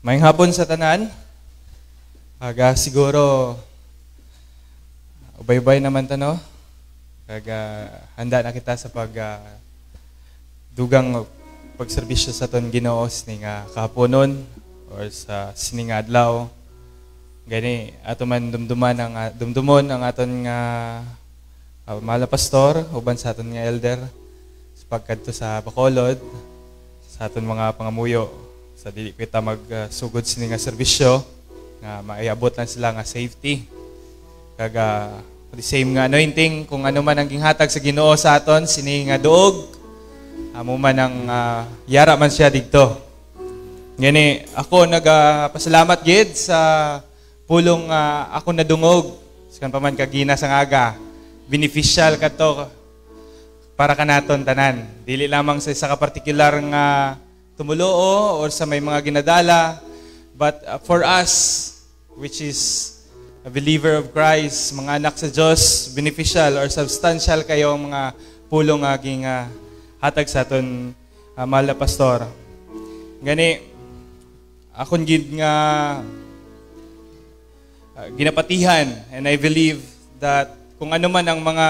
Maayong hapon sa tanan. Siguro ubay-ubay naman tano. Handa na kita sa dugang pagserbisyo sa ton Ginoo sining kahaponon or sa sining adlaw. Gani ato man dumdumon ang aton nga mahal na pastor uban sa aton nga elder sa pagkadto sa Bacolod sa aton mga pangamuyo. Sa dili kita magsugod sini nga serbisyo nga maiabot lang sila nga safety. The same nga anointing kung ano man ang ginghatag sa Ginoo sa aton sini nga duog amo man ang yara man siya didto. Ngani ako nagapasalamat gid sa pulong ako nadungog sa pa man kagina sa ngaga. Beneficial kadto para kanaton tanan. Dili lamang sa isa ka partikular nga tumuloo or sa may mga ginadala, but for us, which is a believer of Christ, mga anak sa Diyos, beneficial or substantial kayo ang mga pulong aging hatag sa aton mahal na pastor. Gani, akong gid nga ginapatihan, and I believe that kung ano man ang mga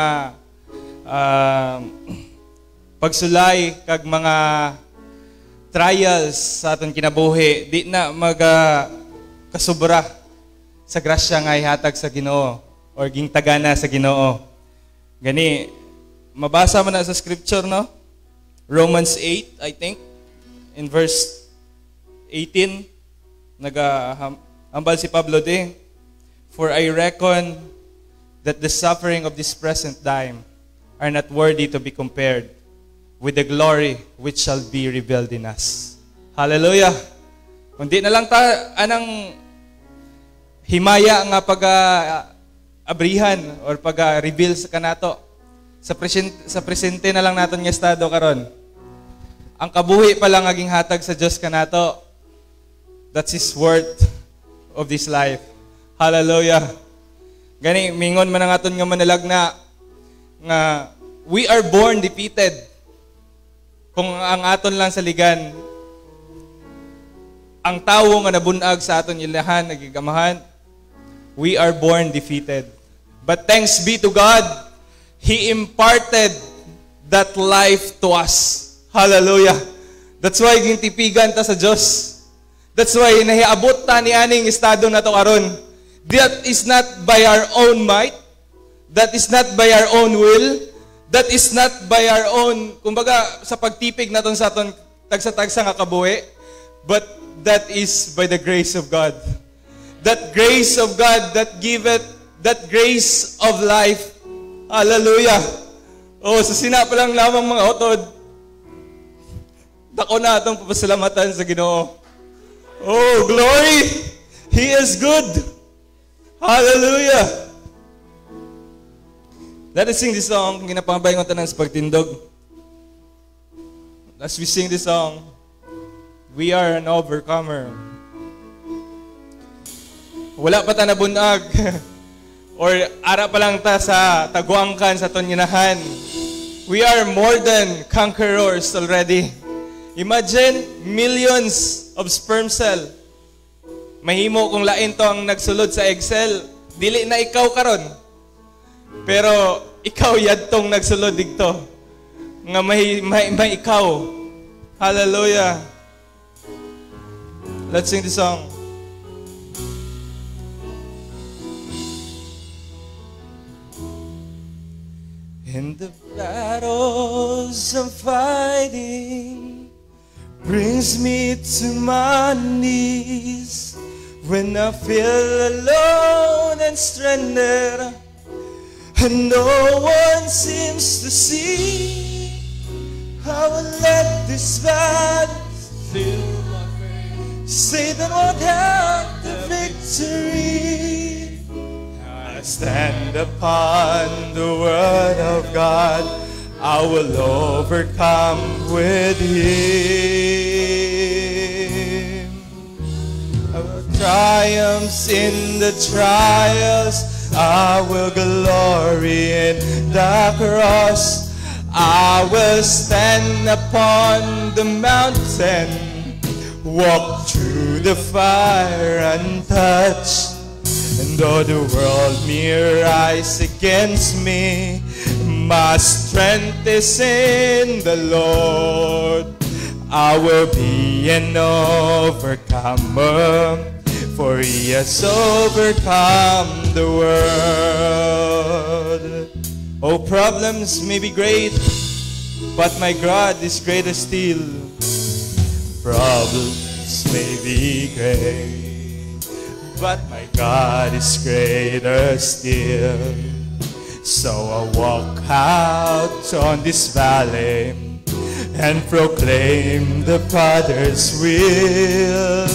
pagsulay kag mga trials sa aton kinabuhi, di na kasubra sa grasya nga ihatag sa Ginoo or gingtagana sa Ginoo. Gani, mabasa mo na sa scripture, no? Romans 8, I think, in verse 18, hambal si Pablo di, "For I reckon that the suffering of this present time are not worthy to be compared with the glory which shall be revealed in us." Hallelujah! Kundi na lang anang himaya nga pag-abrihan or pag-reveal sa kanato. Sa presente na lang naton nga estado karon. Ang kabuhi pa lang aging hatag sa Dios kanato. That's His worth of this life. Hallelujah! Gani, mingon man ang aton nga manalagna nga we are born defeated. Kung ang aton lang saligan, ang tawo nga nabunag sa aton ilahan, nagigamahan, we are born defeated. But thanks be to God, He imparted that life to us. Hallelujah! That's why gintipigan ta sa Diyos. That's why nahiabot ta ni aning estado na to karon. That is not by our own might. That is not by our own will. That is not by our own, kumbaga, sa pagtipig naton sa aton tagsa-tagsa nga kabuhi, but that is by the grace of God. That grace of God that giveth, that grace of life. Hallelujah! Oh, sa sina pa lang lamang mga otod, dako na atong papasalamatan sa Ginoo. Oh, glory! He is good! Hallelujah! Let us sing this song. Ginapambay ng tanan sa pagtindog. As we sing this song, we are an overcomer. Wala pa ta nabunag. Or ara pa lang ta sa taguangkan sa tonyinahan. We are more than conquerors already. Imagine millions of sperm cell. Mahimo kung lain to ang nagsulod sa egg cell. Dili na ikaw karon. Pero ikaw yadtong nagsulod digto nga may ikaw. Hallelujah! Let's sing the song. In the battles I'm fighting brings me to my knees when I feel alone and stranded. And no one seems to see. I will let this battle fill my faith. Satan won't have the victory. I stand upon the word of God. I will overcome with Him. I will triumph in the trials. I will glory in the cross. I will stand upon the mountain, walk through the fire untouched. And though the world may rise against me, my strength is in the Lord. I will be an overcomer, for He has overcome the world. Oh, problems may be great, but my God is greater still. Problems may be great, but my God is greater still. So I walk out on this valley and proclaim the Father's will.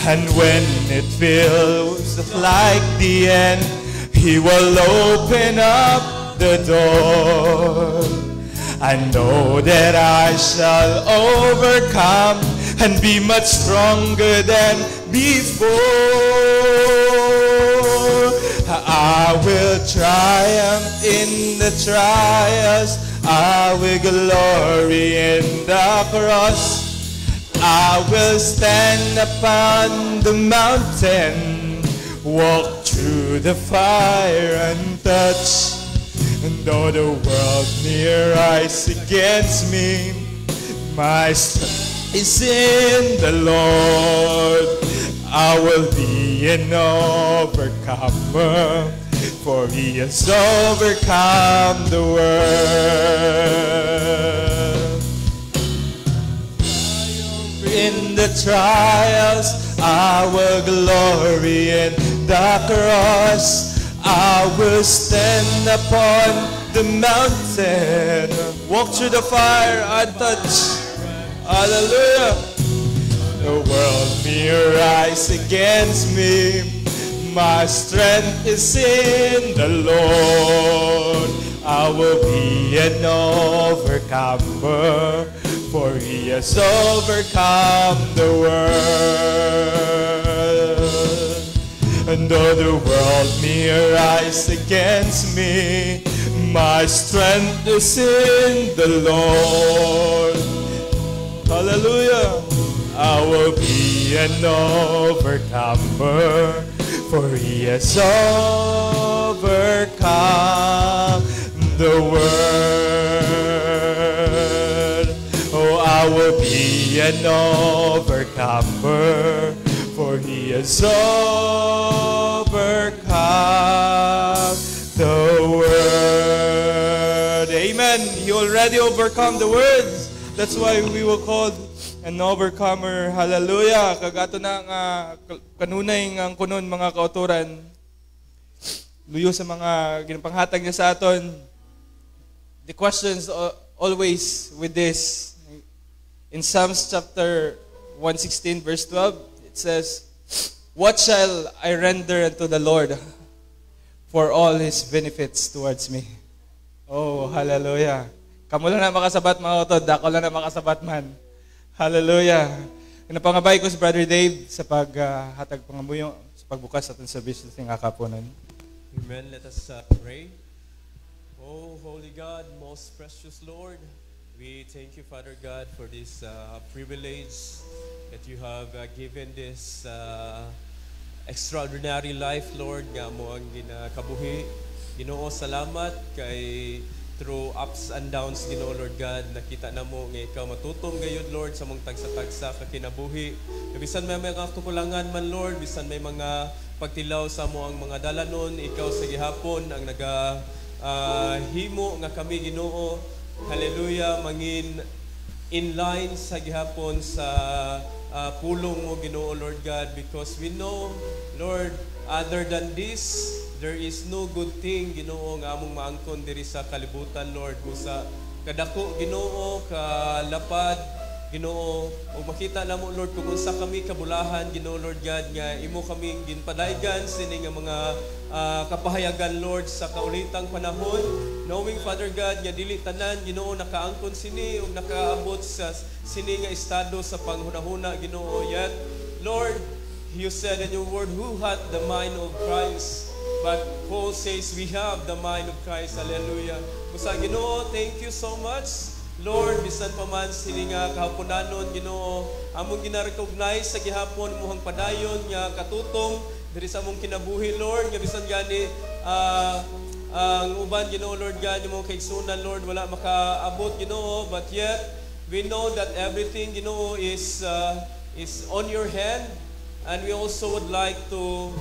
And when it feels like the end, He will open up the door. I know that I shall overcome and be much stronger than before. I will triumph in the trials. I will glory in the cross. I will stand upon the mountain, walk through the fire untouched. And though the world may rise against me, my strength is in the Lord. I will be an overcomer, for He has overcome the world. In the trials, I will glory in the cross. I will stand upon the mountain, walk through the fire untouched. Hallelujah. The world may rise against me, my strength is in the Lord. I will be an overcomer, for He has overcome the world. And though the world may rise against me, my strength is in the Lord. Hallelujah. I will be an overcomer, for He has overcome the world. Oh, I will be an overcomer, for He has overcome the world. Amen. He already overcome the world. That's why we will call an overcomer. Hallelujah. Kagato na nga kanunay ang kunon mga kauturan. Luyo sa mga ginapanghatag niya sa aton. The questions always with this. In Psalms chapter 116 verse 12, it says, "What shall I render unto the Lord for all His benefits towards me?" Oh, hallelujah. Kamu lang na makasabat mga utod, ako lang na makasabat man. Hallelujah. Napangabay ko si Brother Dave sa paghatag pangamuyo, sa pagbukas aton sa service ng akapunan. Amen. Let us pray. Oh, Holy God, most precious Lord, we thank you, Father God, for this privilege that you have given this extraordinary life, Lord, nga mo ang ginakabuhi. Ginoo, salamat kay through ups and downs, Ginoo, Lord God, nakita na mo nga ikaw matutong gayud, Lord, sa mong tagsa-tagsa ka kinabuhi. Bisan may mga kakulangan man, Lord, bisan may mga pagtilaw sa mo ang mga dalanon, ikaw sa gihapon ang himo nga kami, Ginoo. Hallelujah, mangin in line sa gihapon sa pulong mo, Ginoo, Lord God, because we know, Lord, other than this, there is no good thing, Ginoo, nga among maangkon diri sa kalibutan, Lord. Busa kadako, Ginoo, kalapad, Ginoo, o makita na mo, Lord, kung unsa kami kabulahan, Ginoo, Lord God, nga imo kaming ginpadaygan sini nga mga kapahayagan, Lord, sa kaulitang panahon, knowing, Father God, nga dili tanan, Ginoo, nakaangkon sini o nakaabot sa sini nga estado sa panghunahuna, Ginoo. Yet, Lord, you said in your word, who hath the mind of Christ? But Paul says we have the mind of Christ. Hallelujah. Busa, Ginoo, thank you so much. Lord, bisan pa man sini nga kahaponanon, Ginoo, among gina-recognize sa gihapon muhang padayon nga katutong diri sa among kinabuhi, Lord, nga bisan gani ang uban, Ginoo, Lord God, yung mga kaigsunan, Lord, wala makaabot, Ginoo, but yet we know that everything, Ginoo, is on your hand, and we also would like to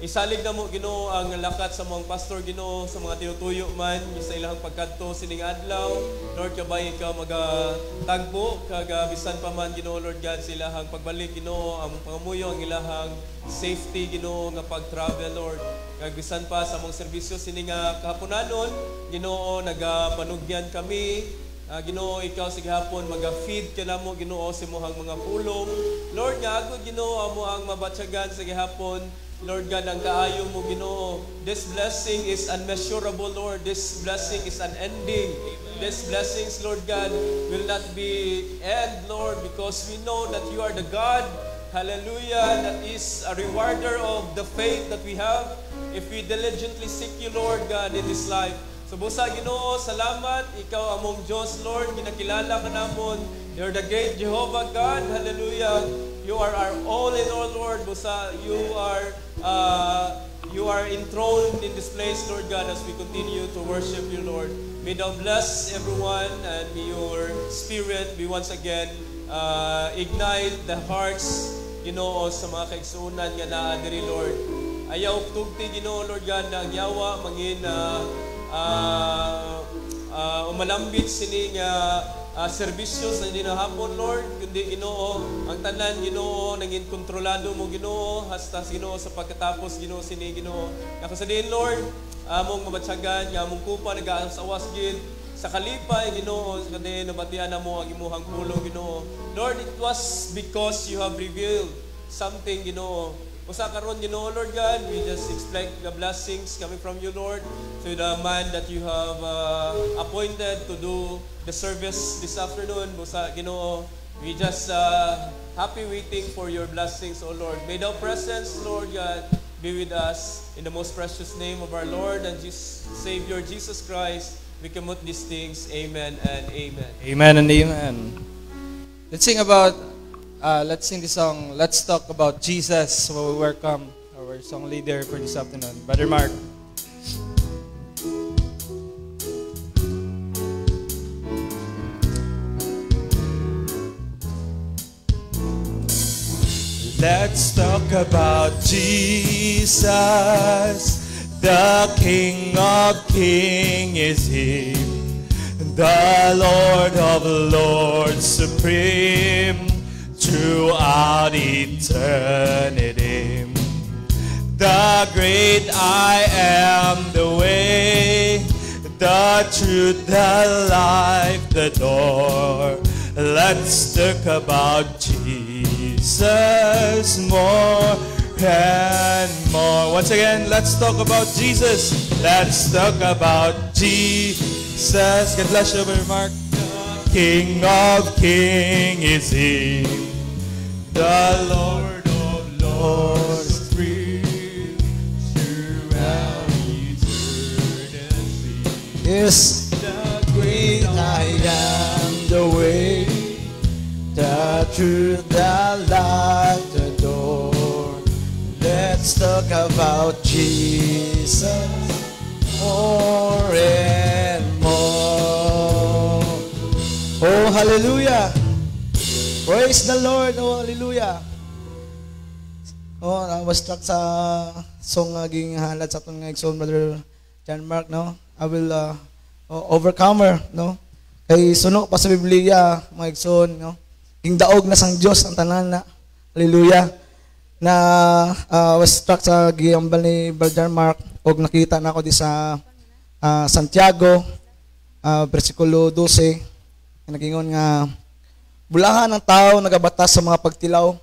isalig na mo, Ginoo, ang lakat sa mga pastor, Ginoo, sa mga tinutuyo man sa ilang pagkadto sining adlaw. Lord, kabay ka magatagbo bisan pa man, Ginoo, Lord God, sa ilahang pagbalik, Ginoo, ang pangamuyo, ang ilahang safety, Ginoo, nga pag-travel, Lord. Kag bisan pa sa mga serbisyo sining kahaponanon, Ginoo, nagapanugyan kami. Ginoo, ikaw sa gihapon maga-feed ka namo, Ginoo, sa imong mga pulong. Lord, nga agud, Ginoo, amo ang mabatyagan sa gihapon. Lord God, ang kaayo mo, Ginoo. This blessing is unmeasurable, Lord. This blessing is unending. These blessings, Lord God, will not be end, Lord, because we know that you are the God, hallelujah, that is a rewarder of the faith that we have if we diligently seek you, Lord God, in this life. So busa, Ginoo, salamat. Ikaw among Diyos, Lord, ginakilala ka namon. You're the great Jehovah God, hallelujah. You are our all in all, Lord. Busa, you are enthroned in this place, Lord God, as we continue to worship you, Lord. May thou bless everyone, and may your spirit be once again ignite the hearts, Ginoo, sa mga kaigsunan nga naa diri, Lord. Ayaw tugti, Ginoo, Lord God, na ang yawa mangin umalambit sini nga serbisyo sa dinahapon, Lord, kundi, Ginoo, ang tanan, Ginoo, nangin kontrolado mo, Ginoo, hasta, Ginoo, sa pagkatapos, Ginoo, sini, Ginoo. Ako sa din, Lord, among mabatsagan, among kupa, nag-aasawas gid sa kalipay, Ginoo, sa din, nabatian na mo ang imuhang pulong, Ginoo. Lord, it was because you have revealed something, Ginoo. Usa karon, Ginoo, Lord God, we just expect the blessings coming from you, Lord, to the man that you have appointed to do the service this afternoon. Busa, Ginoo, we just happy waiting for your blessings, O Lord. May thou presence, Lord God, be with us. In the most precious name of our Lord and Savior Jesus Christ, we commit these things. Amen and amen. Amen and amen. Let's sing this song, Let's Talk About Jesus. So we welcome our song leader for this afternoon, Brother Mark. Let's talk about Jesus, the King of Kings is He, the Lord of Lords supreme, throughout eternity. The great I am, the way, the truth, the life, the door. Let's talk about Jesus more and more. Once again, let's talk about Jesus. Let's talk about Jesus. God bless you, Brother Mark. King of Kings is He, the Lord of Lords, free throughout eternity. Yes, The great I am, the way, the truth, the light, the door. Let's talk about Jesus more and more. Oh, hallelujah! Praise the Lord! Oh, hallelujah! Oh, I was struck sa song naging halad sa itong nga Brother John Mark, no? I will overcomer, no? Kay suno pa sa Biblia, mga igsoon, no? King daog na sang Dios ang tanan na. Hallelujah. Na was struck sa giyambal ni Brother Mark og nakita na ako di sa Santiago versikulo 12. Nagingon nga bulahan ng tao nagabatas sa mga pagtilaw.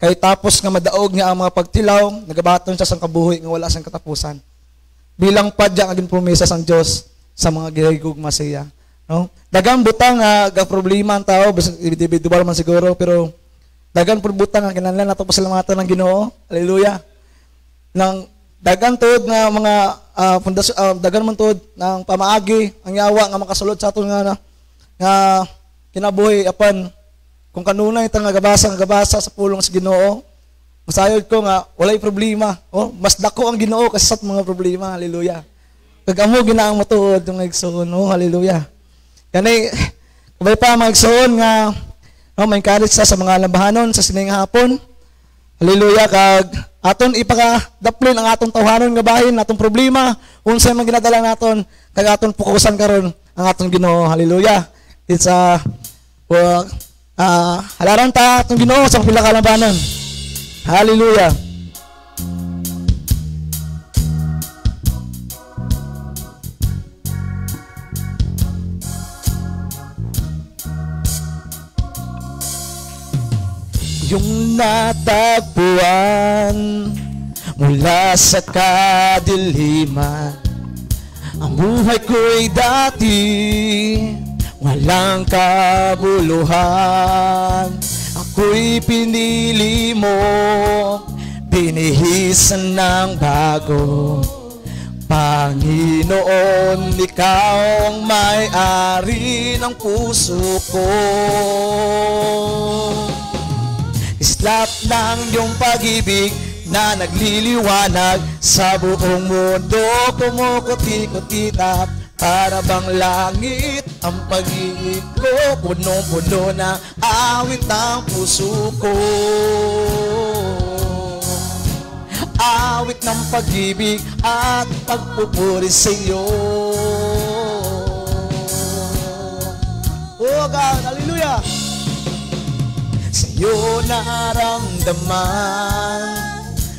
Kay tapos nga madaog nga ang mga pagtilaw, nagabaton siya sang kabuhi nga wala sang katapusan. Bilang padya nga ginpromesa sang Dios sa mga gihigugma siya, no? Dagang butang nga problema ang tao, individual man siguro, pero dagang butang nga kinahanglan nato pasalamatan ng Ginoo. Hallelujah. Nang dagan tod nga mga dagan man tod ng pamaagi ang yawa nga makasulod sa aton nga kinabuhi apan kung kanunay ta nga gabasa sa pulong sa Ginoo. Masayod ko nga walay problema. Mas dako ang Ginoo kaysa sa mga problema. Hallelujah. Kag amo ginaang matuod yung igsoon. Hallelujah. Kani kabay pa mga igsoon nga may encourage sa mga lambahanon sa sining hapon. Hallelujah. Kag aton ipaka-daplin ang atong tawhanon nga bahin, atong problema, unsay man ginadala naton, kag aton fokusan karon ang atong Ginoo. Hallelujah. It's halaran ta atong Ginoo sa pila ka lambahanon. Hallelujah. Yung natagpuan mula sa kadiliman, ang buhay ko'y dati walang kabuluhan. Ako'y pinili mo, binihisan ng bago. Panginoon, ikaw ang may-ari ng puso ko. Islap ng iyong pag-ibig na nagliliwanag sa buong mundo. Kumukuti-kutitap para bang langit ang pag-ibig ko. Punong-puno na awit ang puso ko. Awit ng pag-ibig at pagpupuri sa iyo. Oh God, hallelujah! Sa'yo naramdaman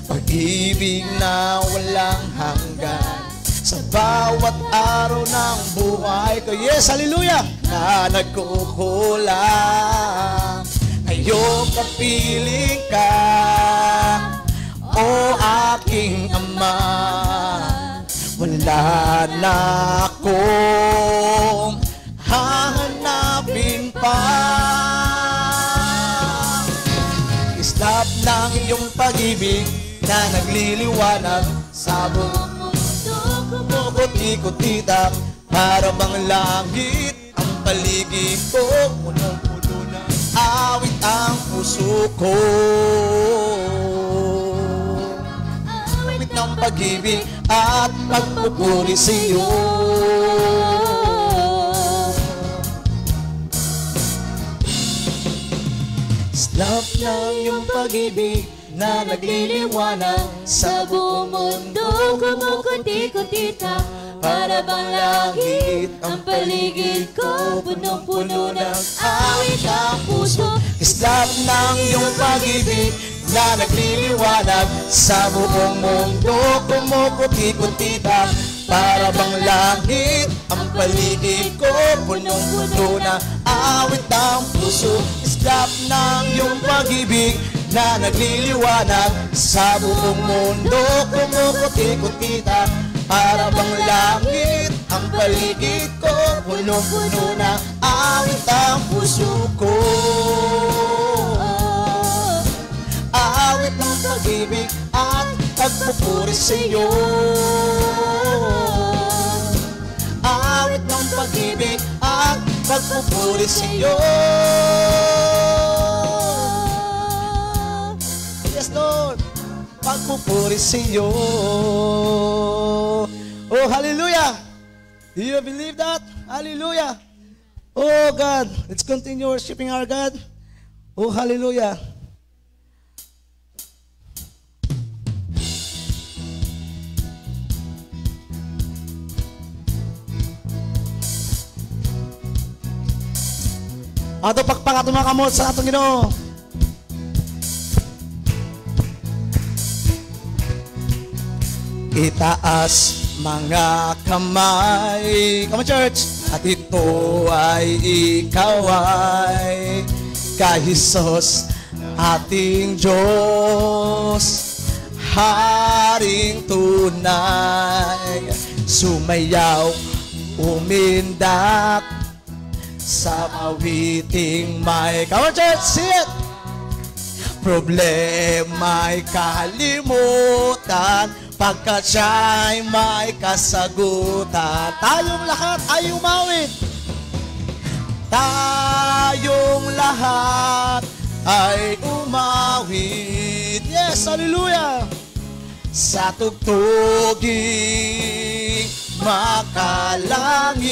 pag-ibig na walang hanggan sa bawat araw ng buhay ko. Yes, hallelujah! Na nagkukulang, ngayong kapiling ka, o aking Ama. Wala na akong hahanapin pa. Islap ng iyong pag-ibig na nagliliwanag sa buong mundo. Kumukuti-kutitap para bang langit ang paligid ko. Punong-puno na awit ang puso ko. Awit ng pag-ibig at pagpupuri sa iyo. Islap ng iyong pag-ibig na nagliliwanag sa buong mundo. Kumukuti-kutita para bang langit ang paligid ko. Punong-puno ng awit ang puso. Islap ng iyong pag-ibig na nagliliwanag sa buong mundo. Kumukuti-kutita para bang langit ang paligid ko. Punong-puno na awit ang puso. Islap ng iyong pag-ibig na nagliliwanag sa buong mundo. Kumukuti-kutita para bang langit ang paligid ko. Punong-puno na awit ang puso ko. Awit ng pag-ibig at pagpupuri sa iyo. Awit ng pag-ibig at pagpupuri sa iyo. Yes, Lord, pagpupuri sa iyo. Oh, hallelujah! Do you believe that? Hallelujah! Oh, God, let's continue worshiping our God. Oh, hallelujah! Ato pakpak ato mga kamot sa atong Ginoo. Itaas mga kamay, come on church, at ito ay ikaw ay kahisos ating Diyos, Haring tunay, sumayaw, umindak sa awiting may, come on church, see it! Problema'y kalimutan, pagkat siya'y may kasagutan. Tayong lahat ay umawit. Tayong lahat ay umawit. Yes, hallelujah. Sa tugtuging makalangit,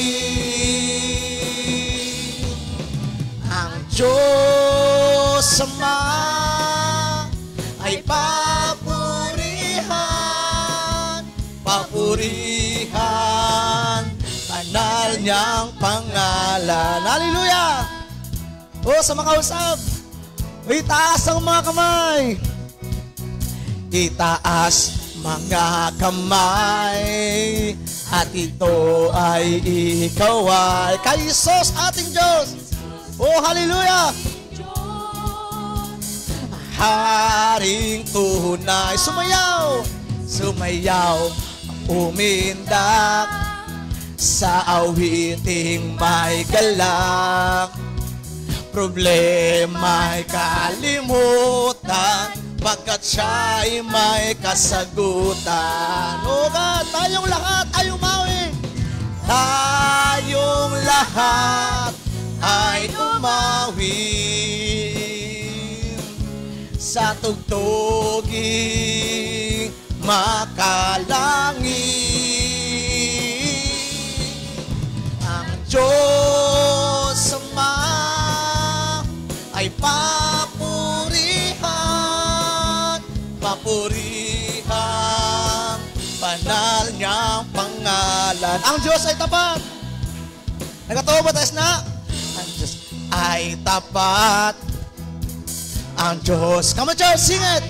ang Diyos Ama ay papurihan, papurihan, banal niyang pangalan. Hallelujah! O, sa makausap, itaas ang mga kamay. Itaas mga kamay, at ito ay ikaw ay kay Jesus ating Diyos. Oh, hallelujah! Haring tunay, sumayaw, sumayaw, umindak sa awiting may galak. Problema'y kalimutan, pagkat siya'y may kasagutan. O God, tayong lahat ay umawi. Tayong lahat ay umawi sa tugtuging makalangit. Ang Diyos Ama ay papurihan, papurihan, banal niyang pangalan. Ang Diyos ay tapat. Nagkatawa ba tayo na? Ang Diyos ay tapat. Ang Diyos, come on church, sing it.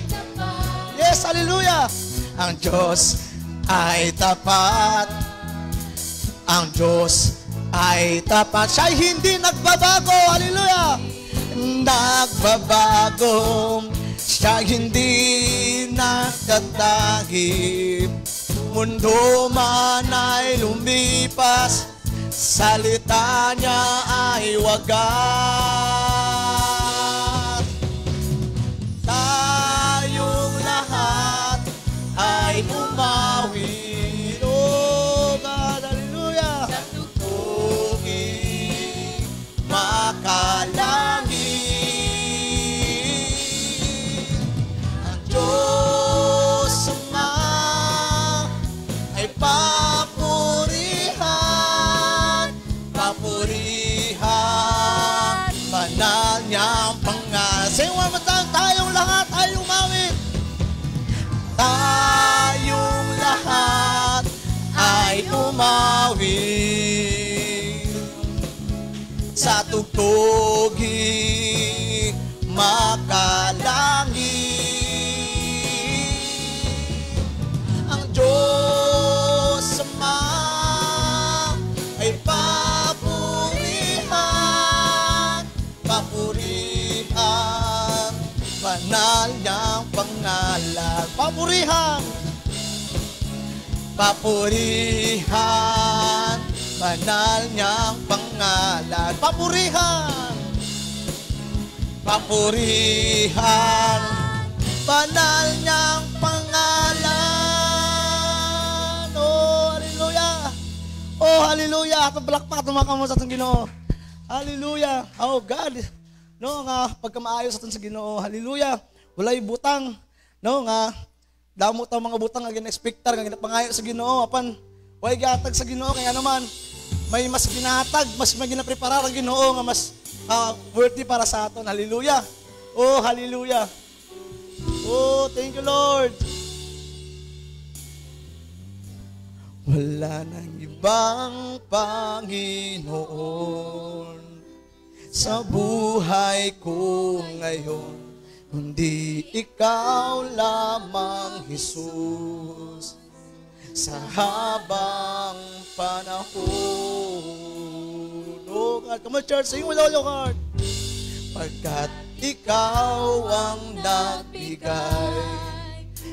Yes, hallelujah. Ang Diyos ay tapat. Ang Diyos ay tapat. Siya'y hindi nagbabago. Hallelujah. Nagbabago, siya hindi nagtatagip. Mundo man ay lumipas, salita niya ay wagas. Tayong lahat ay umawi. Oh God, hallelujah. Sa tugtuging makalangit, Diyos Ama ay papurihan, papurihan, banal niyang pangalan. Say one more time, tayong lahat ay umawit. Tayong lahat ay umawit sa tugtuging makalangit. Diyos Ama ay papurihan, papurihan, banal niyang pangalan. Papurihan, papurihan, banal niyang pangalan. Papurihan, papurihan, banal niyang pangalan. Oh, hallelujah. Atong palakpak, tumakamo sa atong Ginoo. Hallelujah. Oh, God. No, nga, pagkamaayos sa atong sa Ginoo. Hallelujah. Walay butang. No, nga, damo ta mga butang nga gina-expectar, nga ginapangayo sa Ginoo. Apan, way giatag sa Ginoo. Kaya naman, may mas ginatag, mas may ginapreparar ang Ginoo nga mas worthy para sa aton. Hallelujah. Oh, hallelujah. Oh, thank you, Lord. Wala nang ibang Panginoon sa buhay ko ngayon, kundi ikaw lamang, Jesus, sa habang panahon. Oh God, come on church, sing with all your heart. Pagkat ikaw ang nagbigay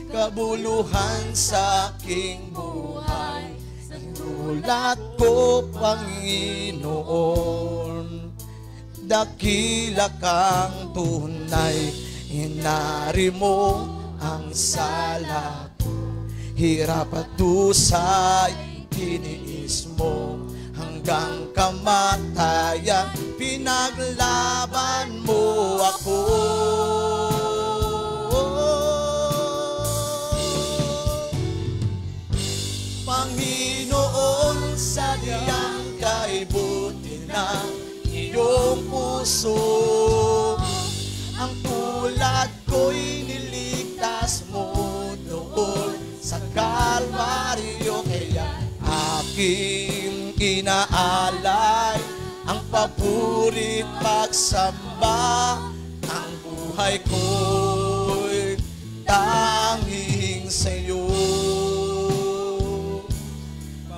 kabuluhan sa aking buhay, nagulat ko, Panginoon, dakila kang tunay, inari mo ang sala ko, hirap at dusay, tiniis mo hanggang kamatayan, pinaglaban mo ako. Panginoon, sadyang kay buti ng iyong puso, ang tulad ko'y niligtas mo doon sa Kalbaryo. Kaya aking inaalay ang paburit pagsamba, ang buhay ko'y tanging sa'yo.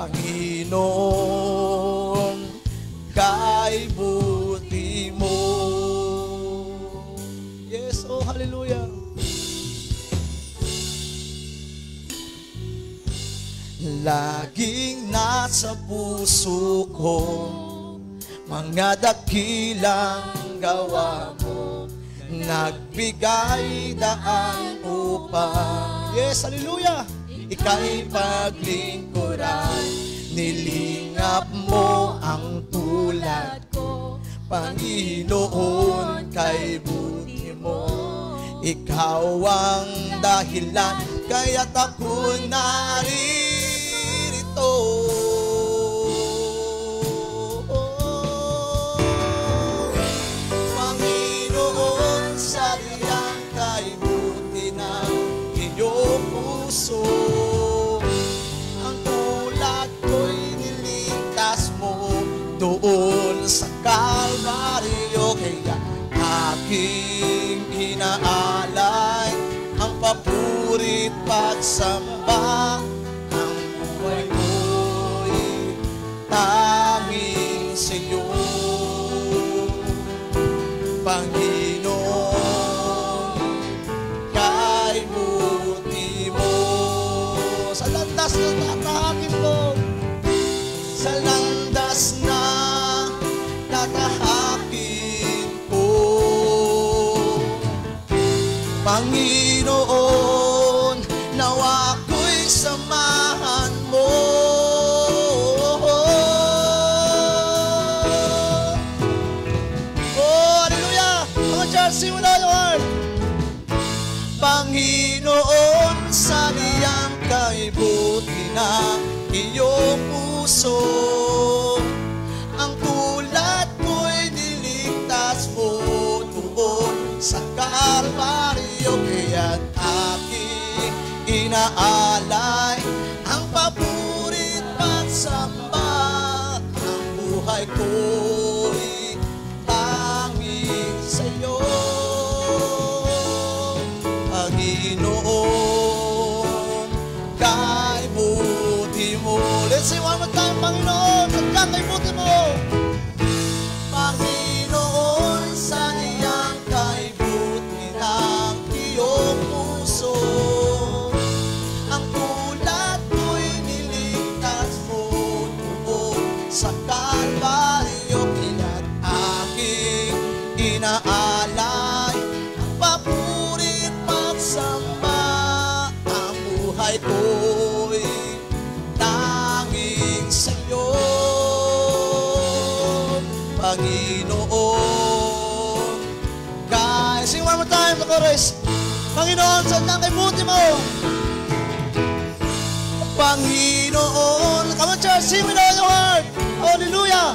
Panginoon, kay buti mo. Yes, oh hallelujah. Laging nasa puso ko mga dakilang gawa mo, nagbigay daan upang, yes, hallelujah, ika'y paglingkuran. Nilingap mo ang tulad ko, Panginoon, kay buti mo. Ikaw ang dahilan, kaya't ako narito. Panginoon, sadyang kay buti ng iyong puso, ang tulad ko'y niligtas mo doon sa Kalbaryo. Kaya aking inaalay ang paburit pagsamba, ang buhay ko'y tanging sa'yo. Panginoon, kay buti mo. Sa landas na tatahakin ko, sa landas na tatahakin ko, Panginoon, nawa ko'y samahan mo. Oh, hallelujah! Mga church, sing mo na yung heart. Panginoon, sadyang kay buti ng iyong puso, ang tulad ko'y niligtas mo doon sa Kalbaryo. Kaya't aking inaalay ang paburit pagsamba, ang buhay ko'y tanging sa'yo. Panginoon, kay buti mo. Let's say one more time, Panginoon, sadyang kay buti mo. Panginoon, sadyang kay buti ng iyong puso, ang tulad ko'y niligtas mo doon sa Kalbaryo. Kaya't aking inaalay ang paburit pagsamba, ang buhay ko'y tanging sa'yo. Panginoon, kay, sing one more time, the chorus. Panginoon, sadyang kay buti mo. Panginoon, come on church, sing with all your heart. Hallelujah.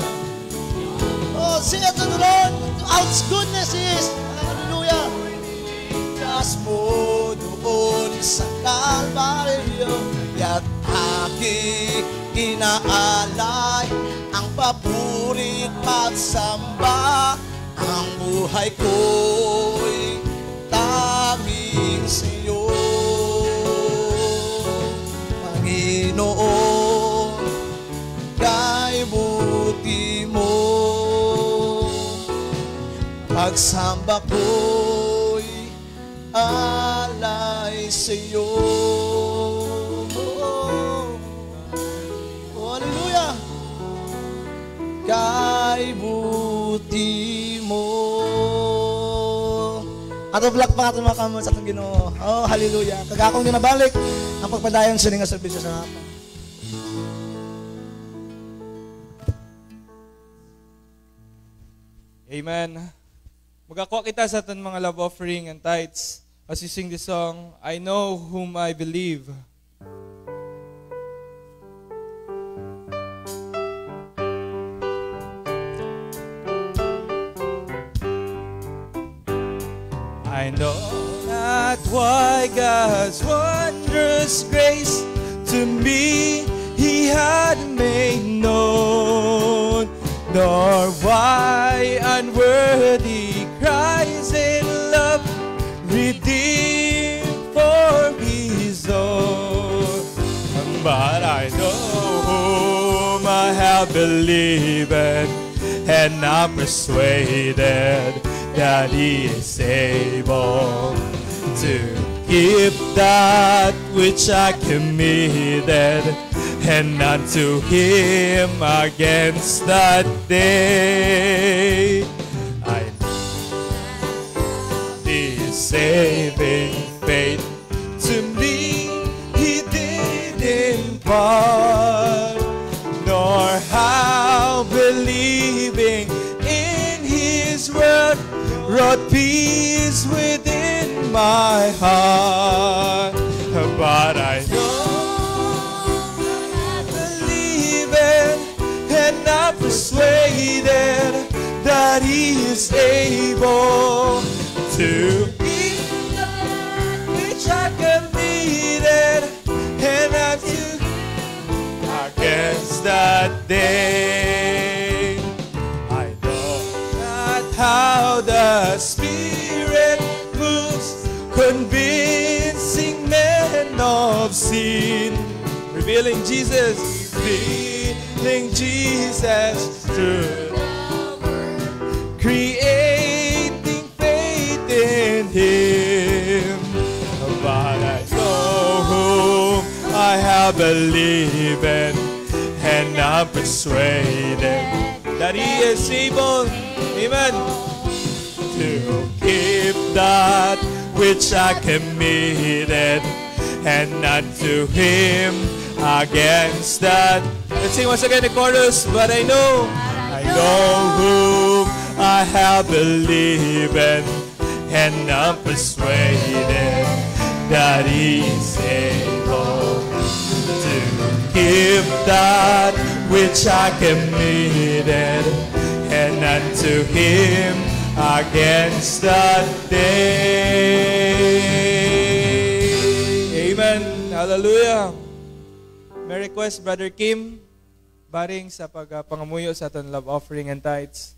Oh, sing it to the Lord. How goodness is. Hallelujah. Kas mo doon sa Kalbaryo, at aking inaalay ang paburit pagsamba, ang buhay ko'y tanging sa'yo. Panginoon, kay buti mo, pagsamba ko'y alay sa'yo. Hallelujah! Kay buti mo, Ato black pa ato mga kamot sa atong Ginoo. Oh, hallelujah. Kag akong ginabalik ang pagpadayon sa nga serbisyo sa hapon. Amen. Magakuha kita sa aton mga love offering and tithes as we sing the song, I Know Whom I Believe. I know not why God's wondrous grace to me He had made known, nor why unworthy cries in love redeemed for His own. But I know whom I have believed, and I'm persuaded that He is able to keep that which I committed, and unto Him against that day. I know His saving faith to me He did impart, nor how believing in His word wrought peace within my heart. But I know I believe it, and I'm persuaded that He is able to keep that which I committed, and unto against that day. I know not how the Spirit moves, convincing men of sin, revealing Jesus through, creating faith in Him. But I know whom I have believed, and I'm persuaded that He is able, amen, to keep that which I committed, and unto Him against that. Let's sing once again the chorus. But I know whom I have believed, and I'm persuaded that He is able to keep that which I committed, and unto Him against that day. Amen. Hallelujah. May request, Brother Kim, baring sa pagpangamuyo sa aton love offering and tithes.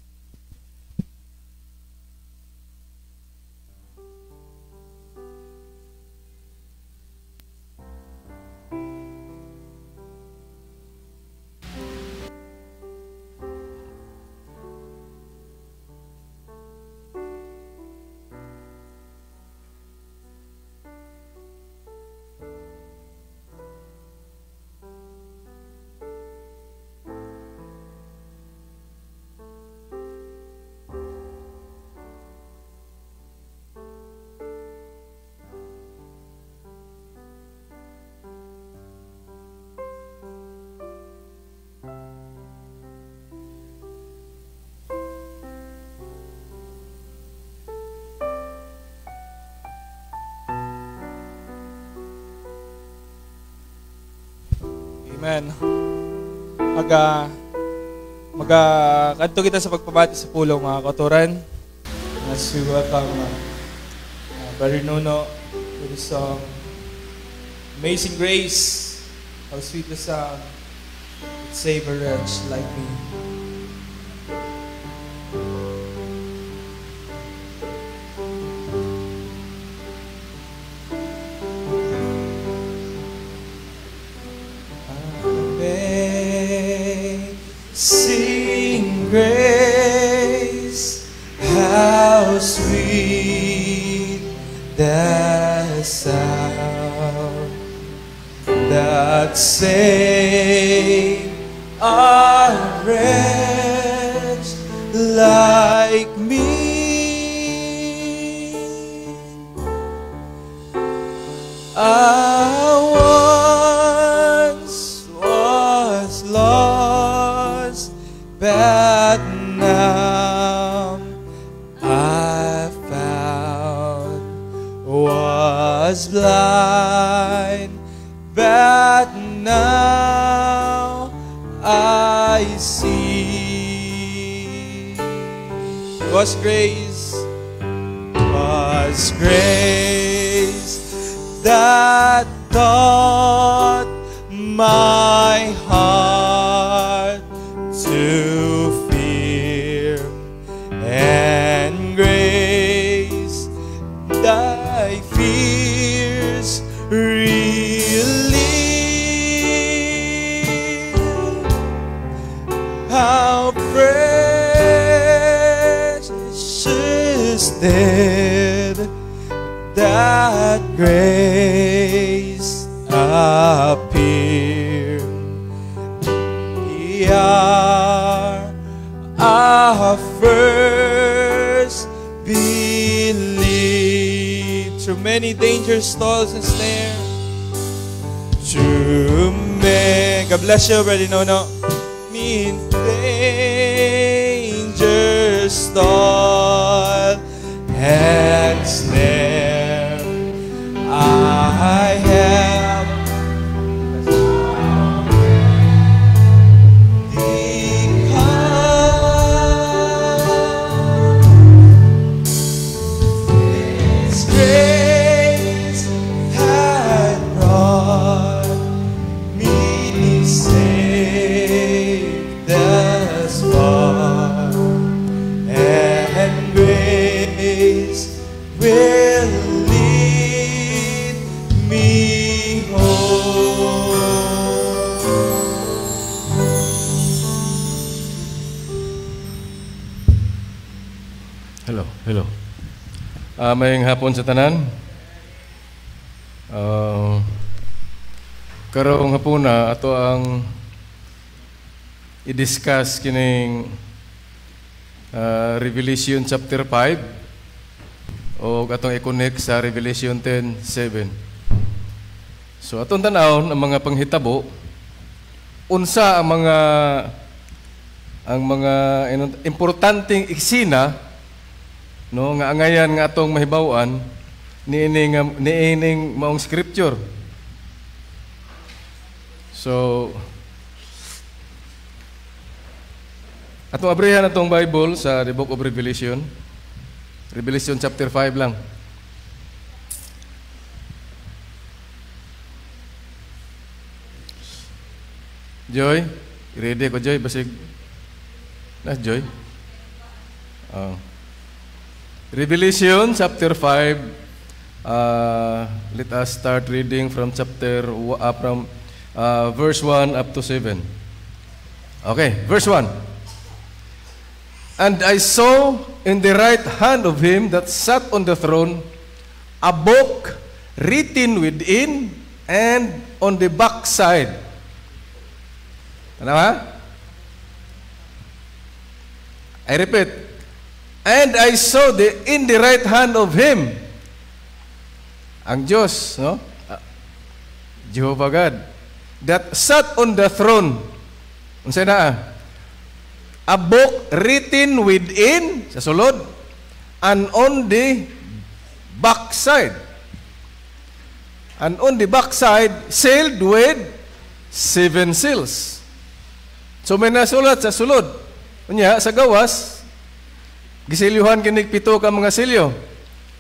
Amen. Kanto kita sa pagpabati sa pulong, mga kauturan. As we welcome Brother Nuno with the song Amazing Grace. How sweet the sound, it saved a wretch like me. Amazing grace, how sweet the sound that saved a wretch like me. that now I see. Was grace that taught my heart to fear, and grace thy fears relieve. How precious did that grace appear. We are our first belief through many dangers, toils, and snares. Through many, God bless you, Brother Nono. Mean dangers, toil, and snare. I have His grace had brought me safe thus far, and grace will lead me home. Hello. Mayang hapon sa tanan. Karong hapuna ato ang i-discuss kining Revelation chapter 5 o atong i-connect sa Revelation 10:7. So atong tanaw ang mga panghitabo unsa ang mga importanteng eksena, no, nga angayan nga atong mahibaw-an niining maong scripture. So atong abrihan atong Bible sa the book of Revelation. Revelation chapter 5 lang. Joy, ready ko Joy, basig. Joy. Revelation chapter 5. Let us start reading from verse 1 up to 7. Okay, verse 1. And I saw in the right hand of him that sat on the throne a book written within and on the backside. Ano ha? I repeat. And I saw in the right hand of him, ang Diyos, no? Jehovah God, that sat on the throne. Unsay na? A book written within, sa sulod, and on the backside. And on the backside, sealed with 7 seals. So may nasulat sa sulod. Unya, sa gawas, gisilyuhan kinig 7 ka mga silyo.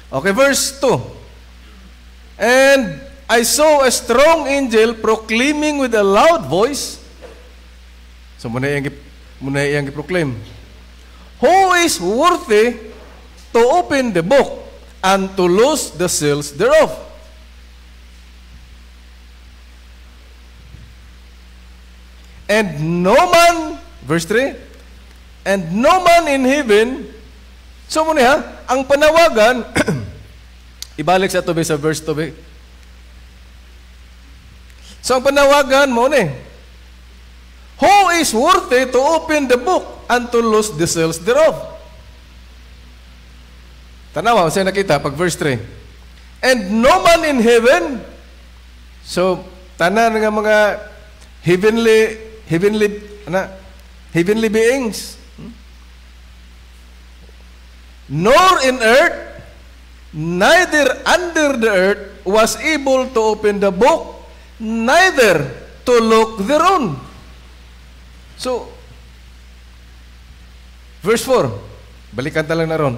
Okay, verse 2. And I saw a strong angel proclaiming with a loud voice. So muna iyang i-proclaim. Who is worthy to open the book and to loose the seals thereof? And no man, verse 3, and no man in heaven. So muna ha, ang panawagan, ibalik sa tubi sa verse 2. So ang panawagan mo ni, who is worthy to open the book and to loose the seals thereof? Tanawa, sa'yo nakita pag verse 3. And no man in heaven, so tanan nga mga heavenly beings, nor in earth, neither under the earth was able to open the book, neither to look thereon. So, verse 4, balikan talang na ron.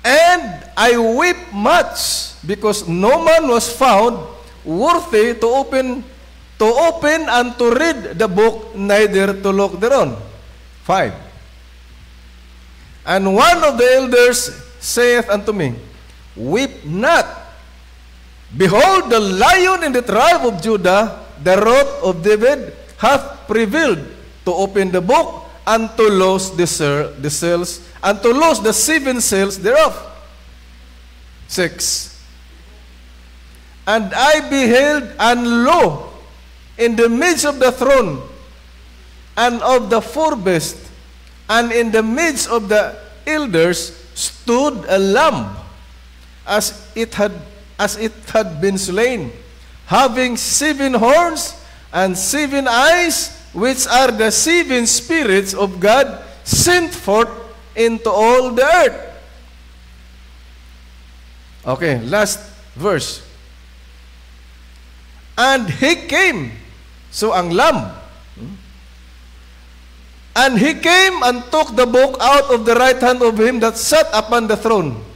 And I weep much because no man was found worthy to open and to read the book, neither to look thereon. 5. And one of the elders saith unto me, Weep not. Behold, the Lion in the tribe of Judah, the Root of David, hath prevailed to open the book and to loose the seals, and to loose the 7 seals thereof. 6. And I beheld, and lo, in the midst of the throne, and of the 4 beasts, and in the midst of the elders, stood a lamb, as it had been slain, having 7 horns and 7 eyes, which are the 7 spirits of God sent forth into all the earth. Okay, last verse. And he came, so ang lamb, and he came and took the book out of the right hand of him that sat upon the throne.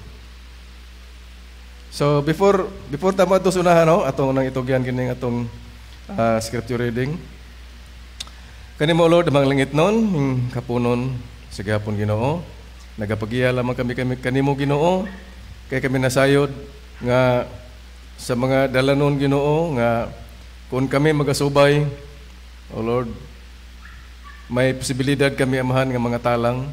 So before tama ito sunahan, atong nang itugyan kining atong scripture reading. Kanimo Lord, amang langit nun, ng kapunon sa gihapon Ginoo. Nagapagiya lamang kami kanimo Ginoo, kay kami nasayod nga sa mga dalanon Ginoo nga kung kami magasubay, O Lord, may posibilidad kami amahan nga mga talang.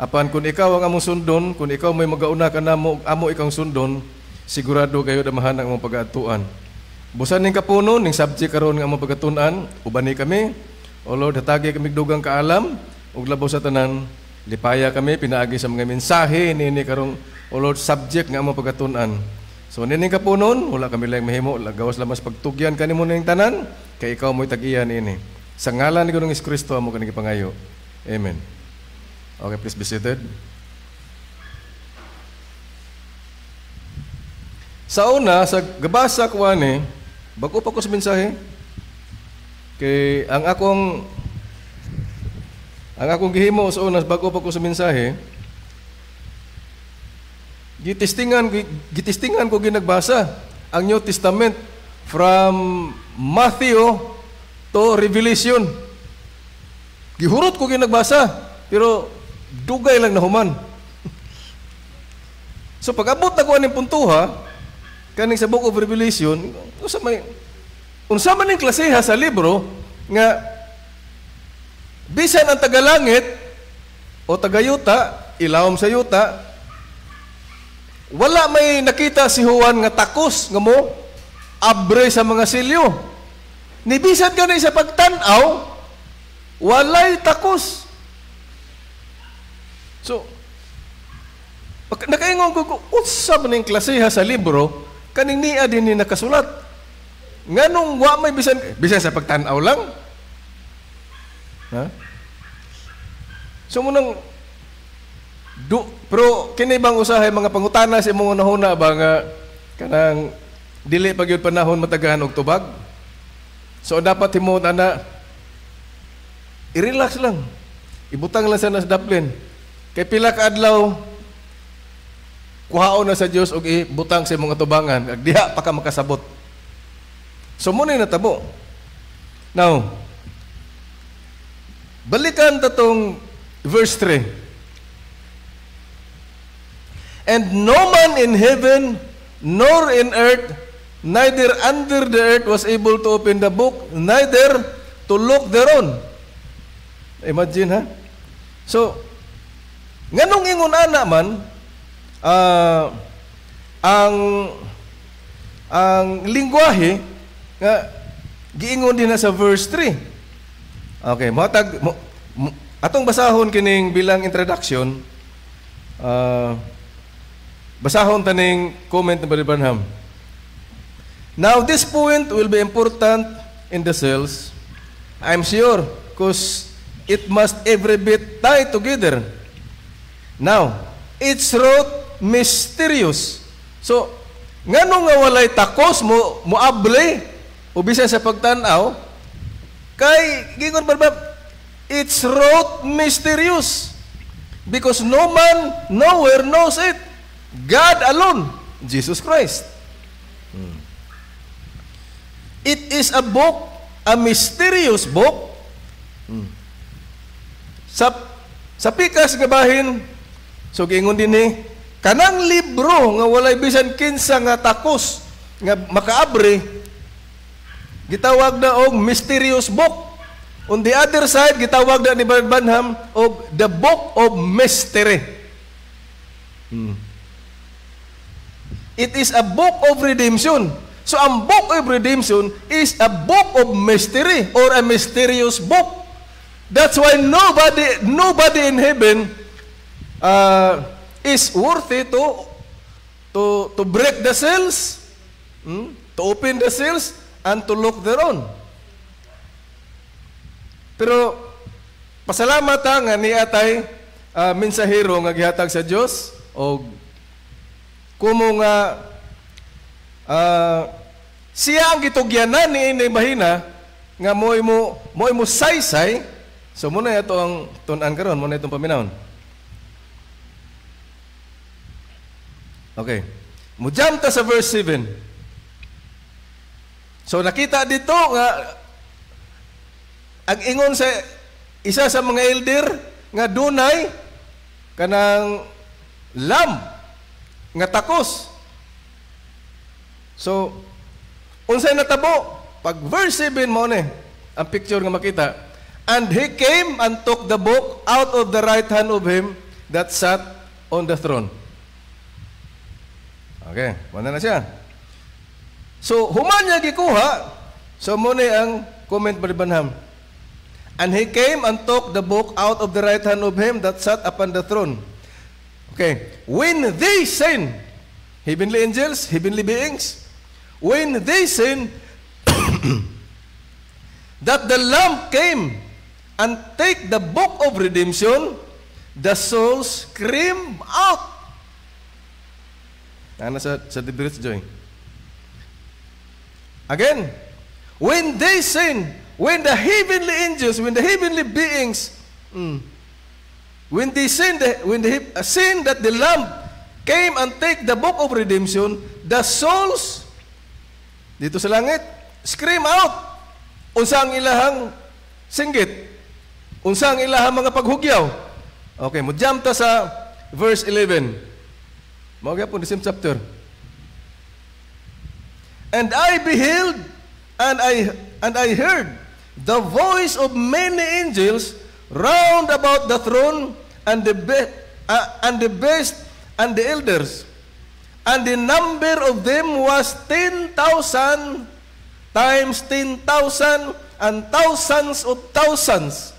Apan kung ikaw ang among sundon, kung ikaw may magauna ka namo, amo ikang sundon, sigurado kayo damahan ang among pag-atuan. Busan ning kapunon, ning subject karon nga among pag-atunan, ubani kami. O Lord, hatagi kami dugang kaalam, ug labaw sa tanan, lipaya kami pinaagi sa mga mensahe nini karong O Lord, subject nga among pag-atunan. So nining kapunon, wala kami lang mahimo, gawas lamas pagtugyan kanimo ning tanan, kay ikaw mo'y tag-iyan ini. Sa ngalan ni Ginoong Kristo amo kani gipangayo. Amen. Okay, please be seated. Sa una, sa gabasa ko ani, bago pa ko sa mensahe, kay ang akong gihimo sa una, bago pa ko sa mensahe, gitistingan ko ginagbasa ang New Testament from Matthew to Revelation. Gihurot ko ginagbasa, pero dugay lang nahuman. So pag-abot na ko aning puntuha, kaning sa Book of Revelation, unsa man ning klaseha sa libro nga bisan ang tagalangit o tagayuta, ilawom sa yuta, wala may nakita si Juan nga takos nga mo abre sa mga silyo. Nibisan ka na sa pagtanaw, walay takos. So, nakaingon ko, unsa man ning klaseha sa libro, kaning niya din ni nakasulat. Nganong wa may bisan sa pagtanaw lang? Ha? So munang pero kini bang usahay mga pangutana sa imong unahuna ba nga kanang dili pa gyud panahon matagahan og tubag? So dapat himo ana i-relax lang. Ibutang lang sa nas daplin. Kay pila ka adlaw kuhaon na sa Dios og ibutang sa imong atubangan, ag diha pa ka makasabot. So mo na natabo. Now, balikan tatong verse 3. And no man in heaven nor in earth, neither under the earth was able to open the book, neither to look thereon. Imagine, ha? So, nganong ingon ana man, ang lingwahe nga giingon din na sa verse 3. Okay, atong basahon kining bilang introduction. Basahon taning comment ni Brother Branham. Now, this point will be important in the cells, I'm sure, because it must every bit tie together. Now, it's wrote mysterious. So, Ngano nga walay takos mo muable o bisan sa pagtanaw kay gingon ba it's wrought mysterious because no man nowhere knows it. God alone, Jesus Christ. It is a book, a mysterious book. Sa pikas nga bahin, so gingon din kanang libro nga walay bisan kinsa nga takos nga makaabre, gitawag na og mysterious book. On the other side, gitawag na ni Brother Branham og the book of mystery. It is a book of redemption. So ang book of redemption is a book of mystery or a mysterious book. That's why nobody in heaven is worthy to break the seals, to open the seals, and to look thereon. Pero pasalamat nga ni atay mensahero nga gihatag sa Dios o kumo nga siya ang gitugyanan ni mahina nga moy mo saysay. So muna ito ang tunan karon, muna itong paminahon. Okay. Mujam ta sa verse 7. So nakita dito nga ang ingon sa isa sa mga elder nga dunay kanang lamb nga takos. So unsay natabo? Pag verse 7 mo ni ang picture nga makita. And he came and took the book out of the right hand of him that sat on the throne. Okay, wala na siya. So human niya gikuha. So mo ni ang comment by Branham. And he came and took the book out of the right hand of him that sat upon the throne. Okay. When they sin, heavenly angels, heavenly beings, when they sin, that the Lamb came and take the book of redemption, the souls scream out. Ano sa Dibrit Joy? Again, when they sin, when the heavenly angels, when the heavenly beings, when they sin that the Lamb came and take the book of redemption, the souls dito sa langit scream out. Unsa ang ilahang singgit? Unsa ang ilahang mga paghugyaw? Okay, mo jump ta sa verse 11. Mao gyapon the same chapter. And I beheld and I heard the voice of many angels round about the throne and the beast and the elders. And the number of them was 10,000 times 10,000 and thousands of thousands.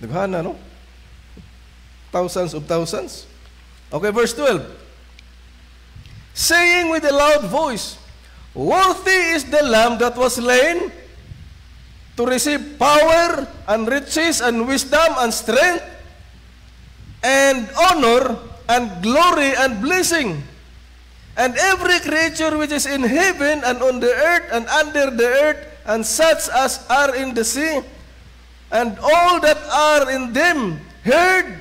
Daghana, no? Thousands of thousands. Okay, verse 12. Saying with a loud voice, worthy is the Lamb that was slain to receive power and riches and wisdom and strength and honor and glory and blessing. And every creature which is in heaven and on the earth and under the earth and such as are in the sea and all that are in them heard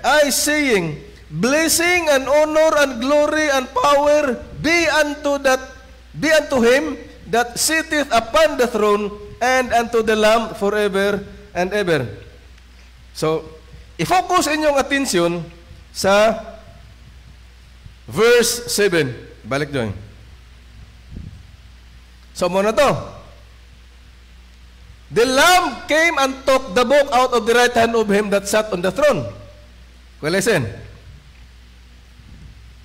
I saying, blessing and honor and glory and power be unto him that sitteth upon the throne and unto the Lamb forever and ever. So, i-focus inyong atensyon sa verse 7. Balik doon. So, muna to. The Lamb came and took the book out of the right hand of him that sat on the throne. Well, listen.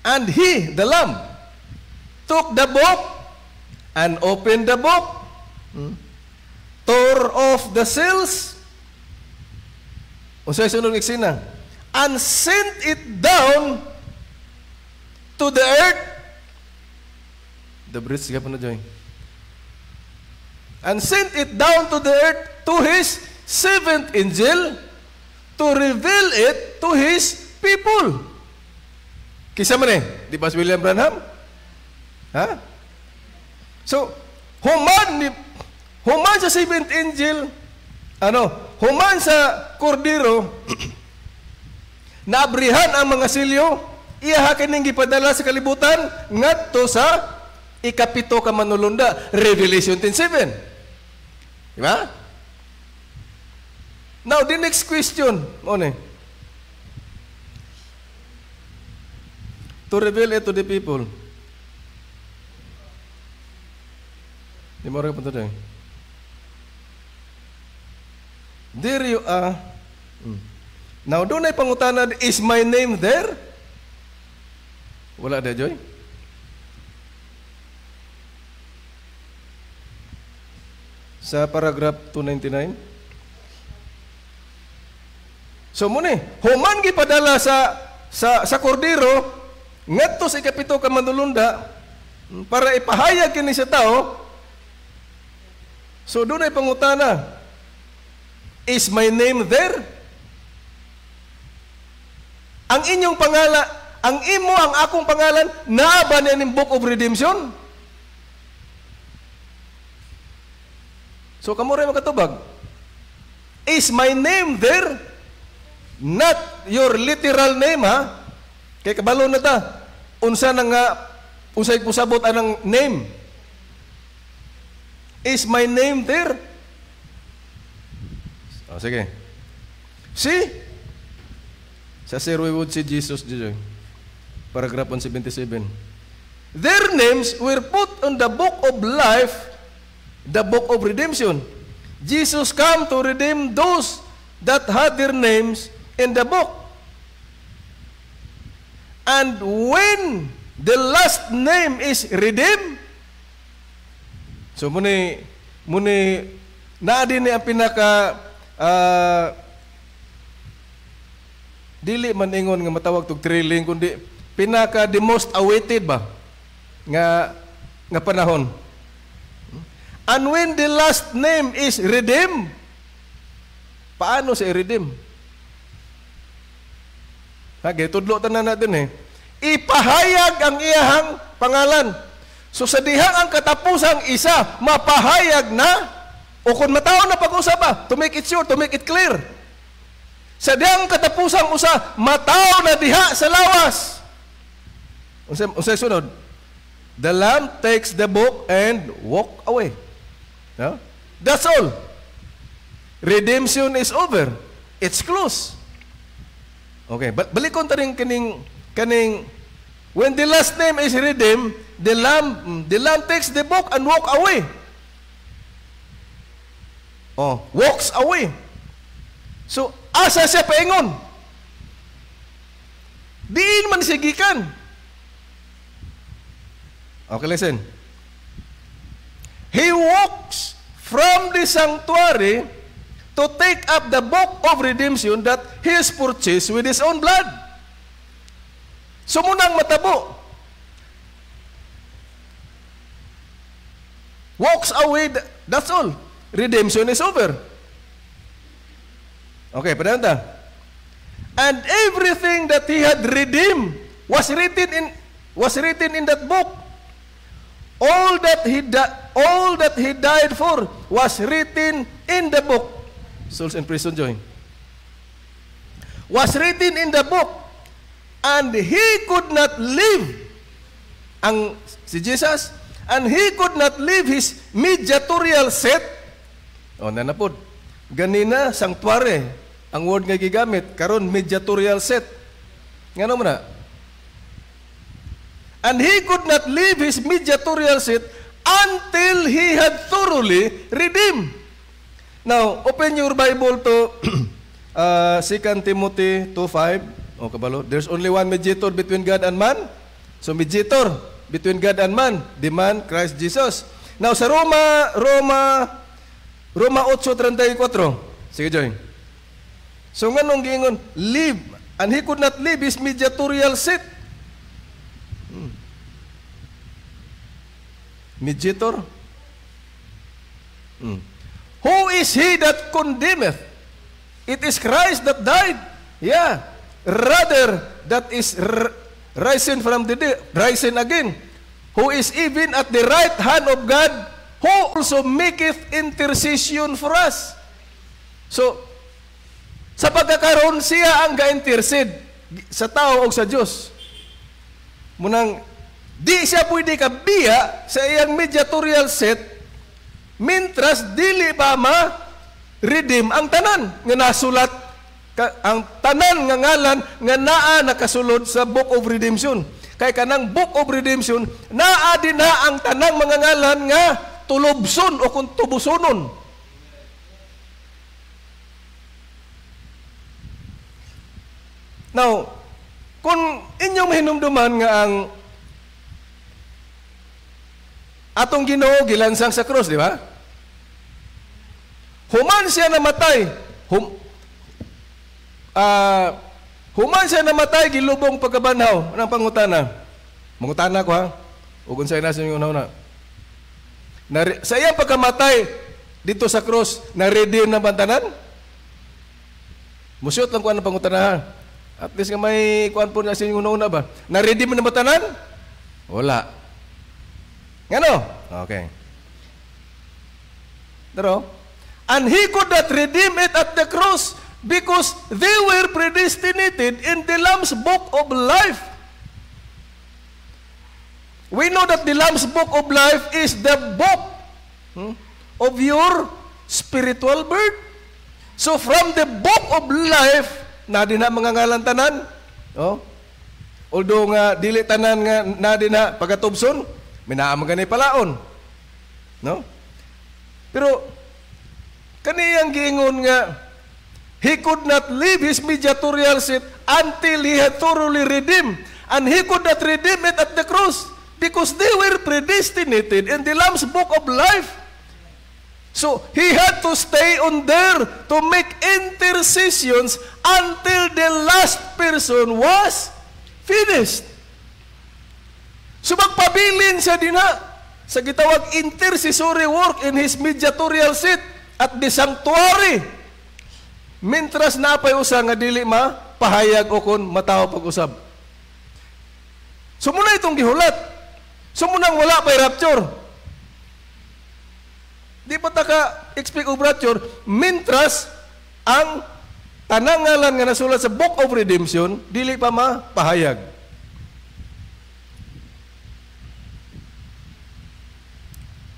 And he, the Lamb, took the book and opened the book, tore off the seals, unsay sunod eksena, and sent it down to the earth. The bridge ka pa na join. And sent it down to the earth to his seventh angel to reveal it to his people. Kisa man di ba si William Branham? Ha? So, human sa seventh angel, human sa kordero, naabrihan ang mga silyo, iya kining gipadala sa kalibutan, ngadto sa ikapito ka manulunda, Revelation 10:7. Diba? Now, the next question, to reveal it to the people. Di mo rin punto doon. There you are. Now, doon ay pangutana, is my name there? Wala na, Joy? Sa paragraph 299. So muna, human gipadala sa kordero, ngadto sa ikapito ka manulunda, para ipahayag kini sa tao. So doon ay pangutana, is my name there? Ang inyong pangalan, ang akong pangalan, naa ba niya ng Book of Redemption? So, kamo rin makatubag. Is my name there? Not your literal name, ha? Kaya kabalo na ta. Unsa na nga, unsay pusabot anang name. Is my name there? Oh, sige. See? Sa Sir we would see Jesus, paragraph 177. Their names were put on the book of life, the book of redemption. Jesus came to redeem those that had their names in the book. And when the last name is redeemed, so muni na din ang pinaka dili man ingon nga matawag tog thrilling kundi pinaka the most awaited ba nga panahon. And when the last name is redeemed, paano siya i-redeem? Tudlo tanan natin ipahayag ang iyahang pangalan. So sa dihang ang katapusang isa, mapahayag na, o kung mataon na pag-usap pa, to make it sure, to make it clear. Sa dihang katapusang usa, mataon na diha sa lawas. Unsay sunod? The Lamb takes the book and walk away. No? That's all. Redemption is over. It's close. Okay, balikon ta rin kaning when the last name is redeemed, the lamb takes the book and walk away. Walks away. So, asa siya paingon? Diin man siya gikan. Okay, listen. He walks from the sanctuary to take up the book of redemption that he has purchased with his own blood. So munang matabo. Walks away, that's all. Redemption is over. Okay, padanta. And everything that he had redeemed was written in that book. All that he died for was written in the book. Souls in prison, join. Was written in the book. And he could not live, si Jesus, and he could not leave his mediatorial set. Nanapod. Ganina, sanctuary. Ang word nga gigamit. Karon mediatorial set. Ngano mo na? And he could not leave his mediatorial seat until he had thoroughly redeemed. Now, open your Bible to 2 Timothy 2:5. Kabalo. There's only one mediator between God and man. So, mediator between God and man, the man, Christ Jesus. Now, sa Roma 8:34. Sige, Joy. So, nganong giingon, live, and he could not leave his mediatorial seat. Mediator. Who is he that condemneth? It is Christ that died. Yeah. Rather, that is risen from the dead, risen again, who is even at the right hand of God, who also maketh intercession for us. So, sa pagkakaroon siya ang ga-intercede sa tao o sa Diyos. Munang, di siya pwede kabiya sa iyang mediatorial set, mintras dili pa ma-redeem ang tanan nga nasulat, ang tanan nga ngalan nga naa nakasulod sa Book of Redemption. Kay kanang Book of Redemption, naa din na ang tanang mga ngalan nga tulobson o kung tubusonon. Now, kung inyong hinumduman nga ang atong Ginoo gilansang sa krus, di ba? Human siya namatay. Human siya namatay, gilubong pagkabanhaw ng pangutana. Mangutana ko ha. Ug unsay nasa yung una-una. Sa iyang pagkamatay dito sa krus, na-redeem na bantanan? Musyot lang ko ang pangutana ha. At least nga may kuan po na sa yung una-una ba? Na-redeem na bantanan? Wala. Ngano? Okay. Pero, and he could not redeem it at the cross because they were predestinated in the Lamb's Book of Life. We know that the Lamb's Book of Life is the book of your spiritual birth. So from the Book of Life, na din na mga ngalantanan, although nga dili tanan nga na din na pagatubson, minaamang ganay palaon. No? Pero, kaniyang giingon nga, he could not leave his mediatorial seat until he had thoroughly redeemed. And he could not redeem it at the cross because they were predestinated in the Lamb's Book of Life. So, he had to stay on there to make intercessions until the last person was finished. So, magpabilin siya din sa gitawag intercessory work in his mediatorial seat at the sanctuary. Mintras napay usa nga dili pahayag o kon mataw pag-usab. So muna itong gihulat. So munang wala pay rapture. Di pa ta ka expect of rapture mintras ang tanang ngalan nga nasulat sa Book of Redemption dili pa mapahayag.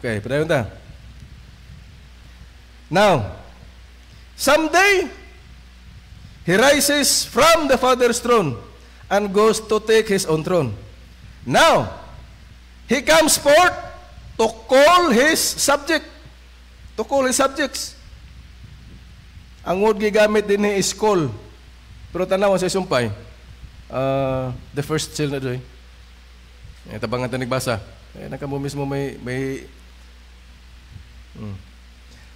Okay, padayon ta. Now, someday, he rises from the Father's throne and goes to take his own throne. Now, he comes forth to call his subject. To call his subjects. Ang word gigamit din ni is call. Pero tanaw sa sumpay. The first seal na doy. Tabangan ta nagbasa. Nakamo mismo may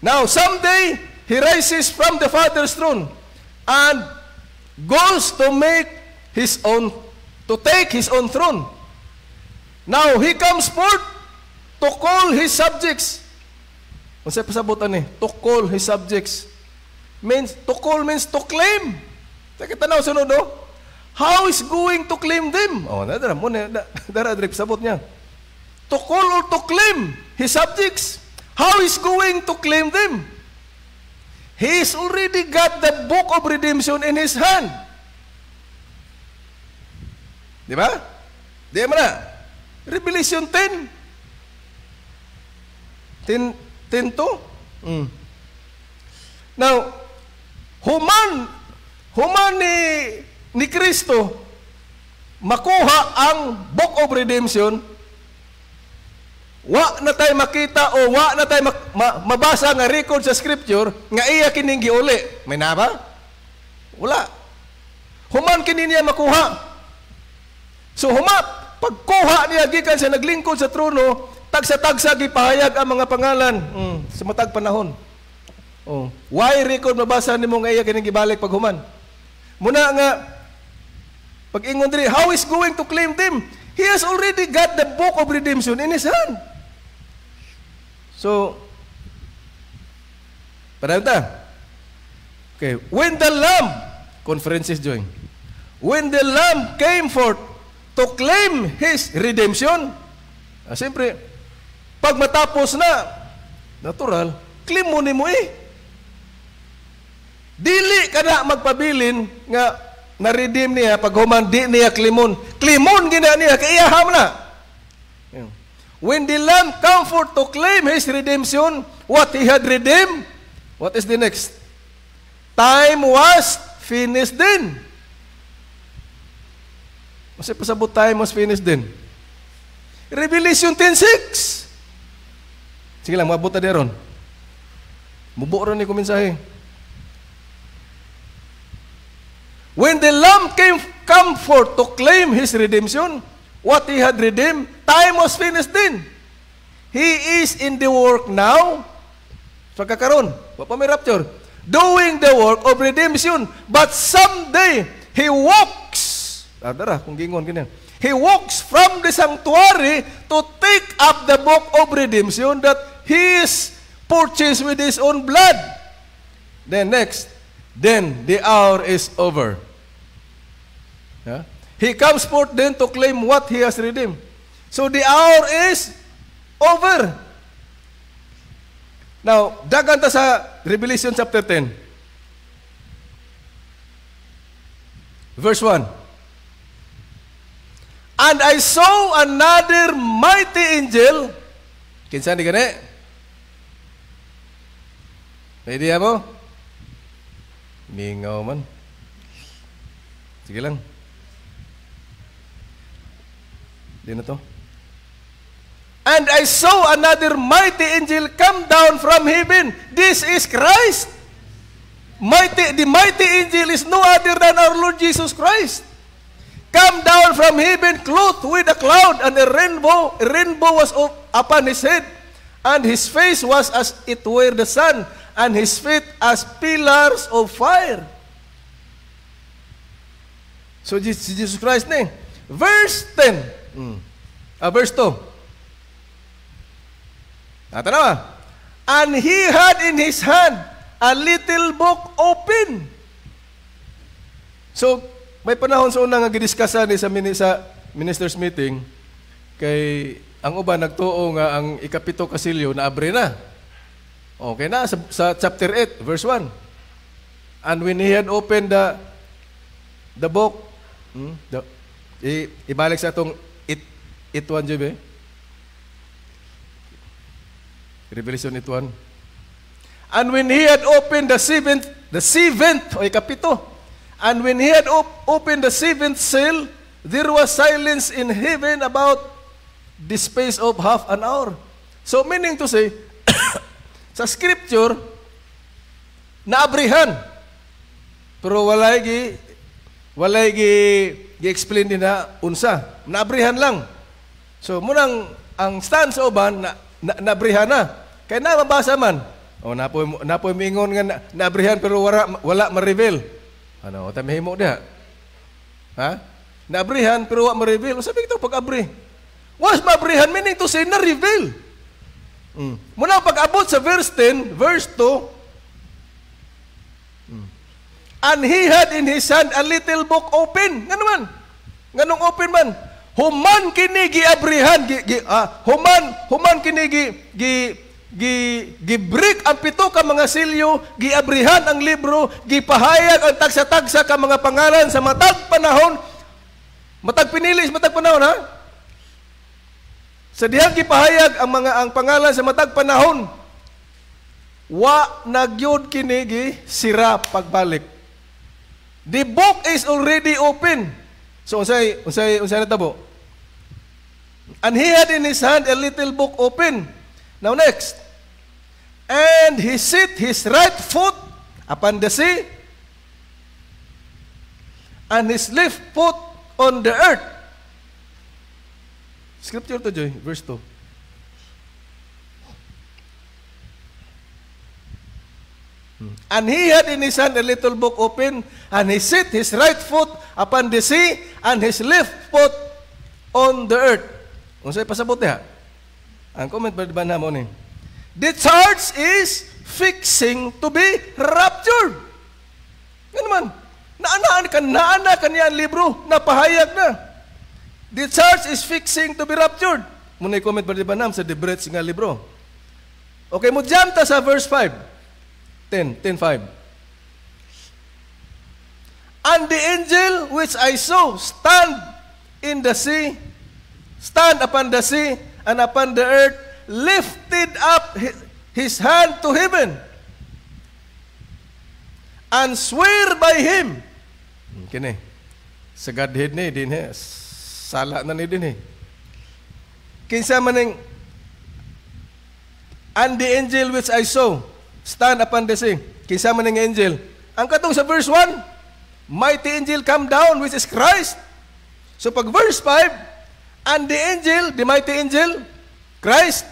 Now, someday, he rises from the Father's throne and goes to take his own throne. Now, he comes forth to call his subjects. Kung sa'yo pasabutan to call his subjects. To call means to claim. Takitanaw sunod, how is going to claim them? Dara pasabot niya. To call or to claim his subjects. How is going to claim them? He's already got the Book of Redemption in his hand. Di ba? Di ba na? Revelation 10. 10 to? Now, human ni Kristo makuha ang Book of Redemption. Wa na tayo makita o wa na tayo mabasa nga record sa scripture nga iya kining giuli. May na ba? Wala. Human kini niya makuha. So pagkuha niya gikan sa naglingkod sa trono, tagsa-tagsa gipahayag ang mga pangalan sa matag panahon. Why record mabasa nimo nga iya kining gibalik pag human? Muna nga pag ingon diri, how is going to claim them? He has already got the Book of Redemption in his hand. So, padayon ta. Okay, when the Lamb, conferences join. When the Lamb came forth to claim His redemption. Siyempre, pag matapos na, natural, claim mo ni mo Dili ka na magpabilin nga na-redeem niya pag human di niya klimon. Klimon gina niya, kaiyaham na. When the Lamb come forth to claim His redemption, what He had redeemed, what is the next? Time was finished din. Masay pasabot time was finished din. Revelation 10:6. Sige lang, mabot na deron. Mubo ron ni kumensahe. When the Lamb come forth to claim His redemption, what He had redeemed, time was finished din. He is in the work now. Pagkakaroon, pa may rapture, doing the work of redemption. But someday, He walks. Dara, kung gingon ganyan. He walks from the sanctuary to take up the book of redemption that He is purchased with His own blood. Then next, then the hour is over. Yeah? He comes forth then to claim what He has redeemed. So the hour is over. Now, dagan ta sa Revelation chapter 10. Verse 1. And I saw another mighty angel. Kinsa ni gani? May idea mo? Mingaw man. Sige lang. Di na to. And I saw another mighty angel come down from heaven. This is Christ. The mighty angel is no other than our Lord Jesus Christ. Come down from heaven, clothed with a cloud, and a rainbow was upon his head, and his face was as it were the sun, and his feet as pillars of fire. So Jesus Christ na Verse 10. Verse 2. Tanawa. And he had in his hand a little book open. So, may panahon sa unang gidiskusan ni sa ministers meeting kay ang uban nagtuo nga ang ikapito kasilyo na abre na. Okay na sa chapter 8 verse 1. And when he had opened the book, ibalik sa atong it 1 jube. Revelation 8:1. And when he had opened the seventh o ikapito, and when he had opened the seventh seal, there was silence in heaven about the space of half an hour. So meaning to say, sa scripture, naabrihan. Pero walay gi-explain din na unsa. Naabrihan lang. So munang ang stand sa uban naabrihan na. Kaya na mabasa man. O napoy mingon nga naabrihan pero wala ma-reveal. Ano, tamihimo dia. Ha? Naabrihan pero wala ma-reveal. Sabi ito pag-abri. Was ma-abrihan meaning to say na-reveal. Muna pag-abot sa verse 10, verse 2, and he had in his hand a little book open. Nga naman? Nganong open man? Human kini giabrihan, human kini gi-break ang pito ka mga silyo, giabrihan ang libro, gipahayag ang tagsa-tagsa ka mga pangalan sa matag panahon, matag pinili, matag panahon ha? Sa dihang gipahayag ang pangalan sa matag panahon, wa nagyod kini gi sira pagbalik. The book is already open. So unsay natabo? And he had in his hand a little book open. Now next. And he set his right foot upon the sea, and his left foot on the earth. Scripture to Joy, verse 2. And he had in his hand a little book open, and he set his right foot upon the sea, and his left foot on the earth. Unsay pasabot niya? Ang comment ba na mo ni? The church is fixing to be raptured. Nga naman, naana kaniya ang libro, napahayag na. the church is fixing to be raptured. Muna i-comment ba di ba nam sa Debrets nga libro? Okay, mo jump ta sa verse 5. 10:5. And the angel which I saw stand upon the sea and upon the earth, lifted up his hand to heaven and swear by him. Kini, sa Godhead ni, din sala na ni din kinsa maning, and the angel which I saw stand upon the sea. Kinsa maning angel? Ang katong sa verse 1, mighty angel come down, which is Christ. So pag verse 5, and the angel, the mighty angel, Christ,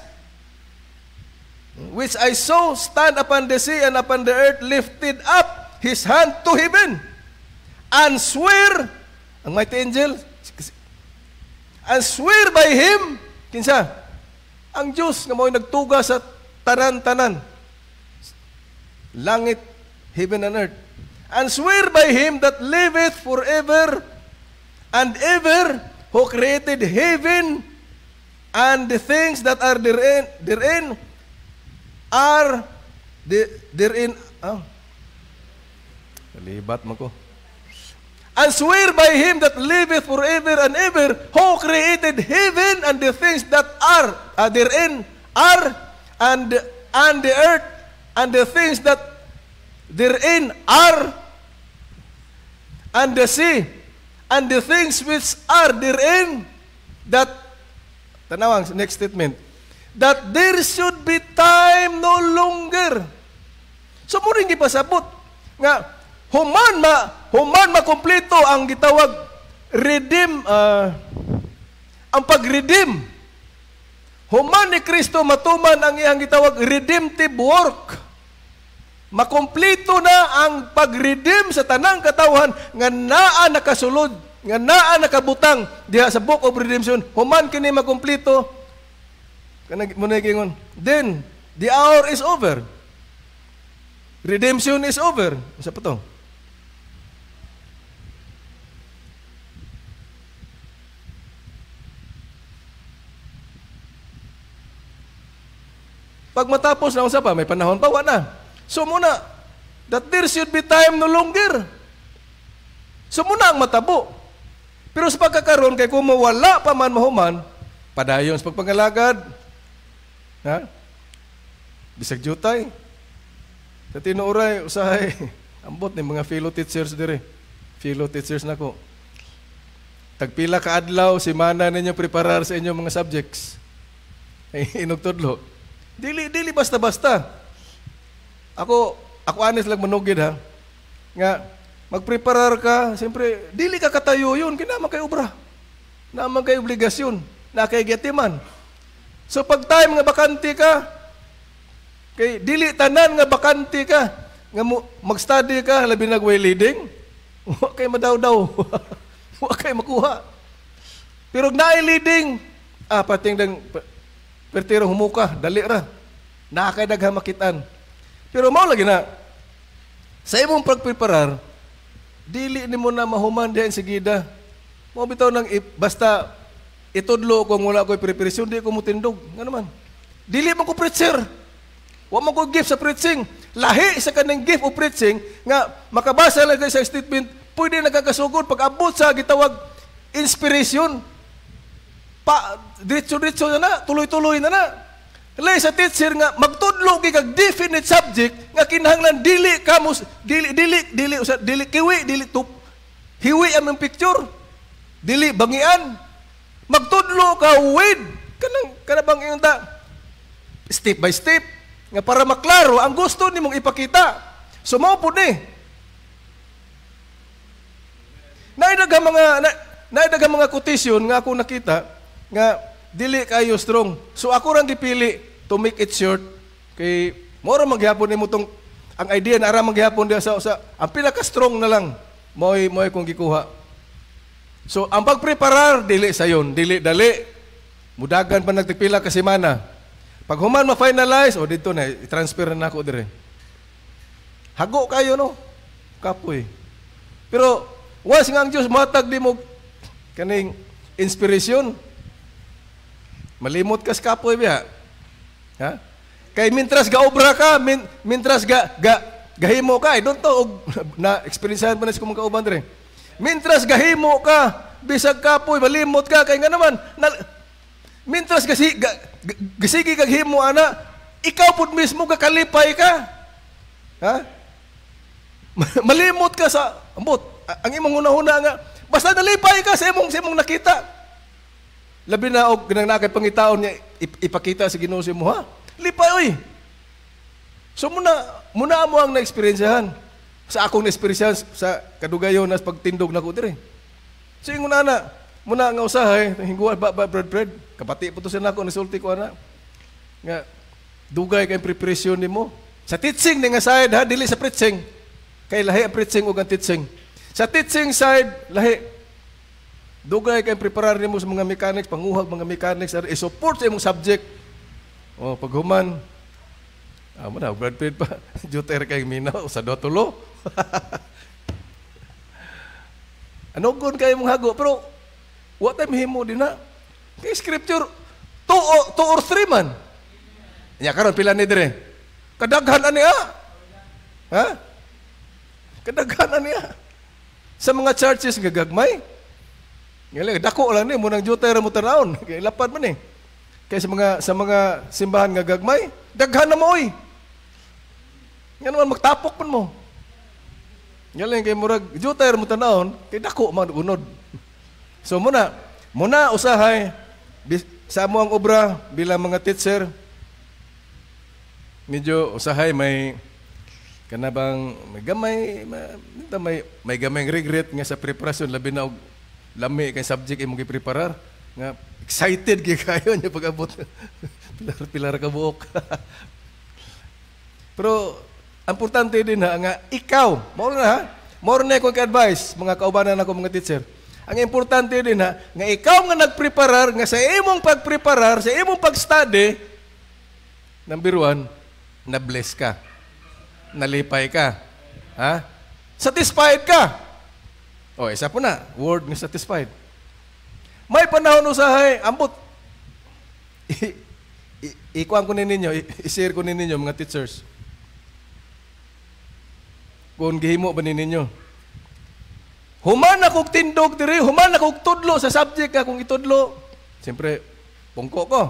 which I saw stand upon the sea and upon the earth, lifted up his hand to heaven, and swear, ang mighty angel, and swear by him, kinsa? Ang Diyos nga mo'y nagtuga sa tanan-tanan, langit, heaven and earth, and swear by him that liveth forever and ever, who created heaven and the things that are therein Libat mo ko. And swear by him that liveth forever and ever, who created heaven and the things that are therein and the earth and the things that therein are, and the sea and the things which are therein, that, tanawang next statement, that there should be time no longer. So mo rin gipasabot nga human makumpleto ang gitawag redeem, ang pag-redeem. Human ni Kristo matuman ang iyang gitawag redemptive work. Makumpleto na ang pag-redeem sa tanang katawhan nga naa nakasulod, nga naa nakabutang diha sa Book of Redemption. Human kini makumpleto. Kanang muna gingon, then the hour is over. Redemption is over. Sa pa to? Pag matapos na, unsa pa, may panahon pa, wala. So muna, that there should be time no longer. So muna ang matabo. Pero sa pagkakaroon, kay kung wala pa man mahuman, padayon sa pagpangalagad, ha? Bisag jutay. Sa tinuuray, usahay, ambot ni mga fellow teachers dire. Fellow teachers na ko. Tagpila ka adlaw, simana ninyo preparar sa inyong mga subjects. Ay, inugtudlo. Dili basta-basta. Ako honest lang manugid ha. Nga magpreparar ka, siyempre dili ka katayo yun, kinaman kay obra. Naman kay obligasyon, na kay gatiman. So pag time nga bakante ka, kay dili tanan nga bakante ka, nga mag-study ka, labi nag-way leading, wa kay madaw-daw. Wa kay makuha. Pero naay leading, pating dang pertiro humuka, dali ra. Nakakay daghang makitaan. Pero mao lagi na, sa imong pagpreparar, dili nimo na mahuman diyan sigida. Mao bitaw nang basta itudlo ko wala ko'y preparasyon, di ko mutindog. Nga naman. Dili man ko preacher. Wa man ko gift sa preaching. Lahi sa kanang gift of preaching, nga makabasa lang sa statement, pwede nagkakasugod pag abot sa gitawag inspiration. Diretso-diretso na, tuloy-tuloy na. Lay sa teacher nga magtudlo kag definite subject nga kinahanglan dili kiwi, dili tup. Hiwi ang picture. Dili bangian. Magtudlo ka with kanang ingon ta step by step nga para maklaro ang gusto nimong ipakita. So mao pud ni. Naidaga mga quotation nga ako nakita nga dili kayo strong. So ako rang gipili to make it short kay moro maghapon nimo tong ang idea na ara maghapon dia sa ang pila ka strong na lang moy kung gikuha. So ang pagpreparar dili sayon, dili dali. Mudagan pa nagtipila ka semana. Pag human ma-finalize o dito na i-transfer na ako dire. Hago kayo no. Kapoy. Pero once nga ang Dios matag di mo kaning inspirasyon. Malimot ka sa kapoy biya. Ha? Kay mintras gaobra ka, mintras gahimo ka, I don't know, na experiencehan pa na sa kumang kauban rin. Mintras gahimo ka, bisag kapoy, malimot ka, kay nga naman, mintras gasigi kaghimo ana, ikaw pud mismo kakalipay ka. Ha? Malimot ka sa ambot. Ang imong hunahuna nga, basta nalipay ka sa imong nakita. Labi na og ginanakay pangitaon niya ipakita sa Ginoo mo, ha? Lipay oy. So muna mo ang na-experiencehan. Sa akong na-experiencehan sa kadugayon nas pagtindog nako dire. So ingon ana, muna nga usahay, hingguan bread. Kapati po to sa nako nisulti ko ana. Nga dugay kay preparasyon nimo. Sa teaching ni nga side ha, dili sa preaching. Kay lahi ang preaching ug ang teaching. Sa teaching side lahi dugay kay preparar nimo sa mga mechanics, panguhag mga mechanics ar i-support sa imong subject. Oh, paghuman mo na, Brad Pitt pa. Juter kay minaw, sa dotulo. Ano kung kayo mong hago? Pero, what time himo din na? Kay scripture, 2 or 3 man. Nya karon pila ni dire? Kadaghan aniya. Ha? Kadaghan aniya. Sa mga churches gagagmay. Ngali dako lang ni mo nang juter mo tanawon. Kay lapad man ni. Kay sa mga simbahan nga gagmay, daghan na mo oy. Nga naman magtapok man mo. Ngayon kay murag juter mo tanawon, kay dako man unod. So muna usahay sa mo ang obra bilang mga teacher. Medyo usahay may kanabang may gamay regret nga sa preparasyon labi na og lami kay subject imong gipreparar nga excited kay kayo niya pag-abot. pilar ka buok. Pero importante din nga ikaw, mao na ko advice mga kaubanan nako mga teacher. Ang importante din nga ikaw nga nagpreparar nga sa imong pagpreparar, sa imong pag-study, number 1, na-bless ka. Nalipay ka. Ha? Satisfied ka. O, isa po na, word nga satisfied. May panahon usahay, ambot. Ikuan ko ninyo, i-share ko ninyo mga teachers. Kung gihimo ba ninyo? Human akong tindog diri, human akong tudlo sa subject akong itudlo. Siyempre, pungko ko.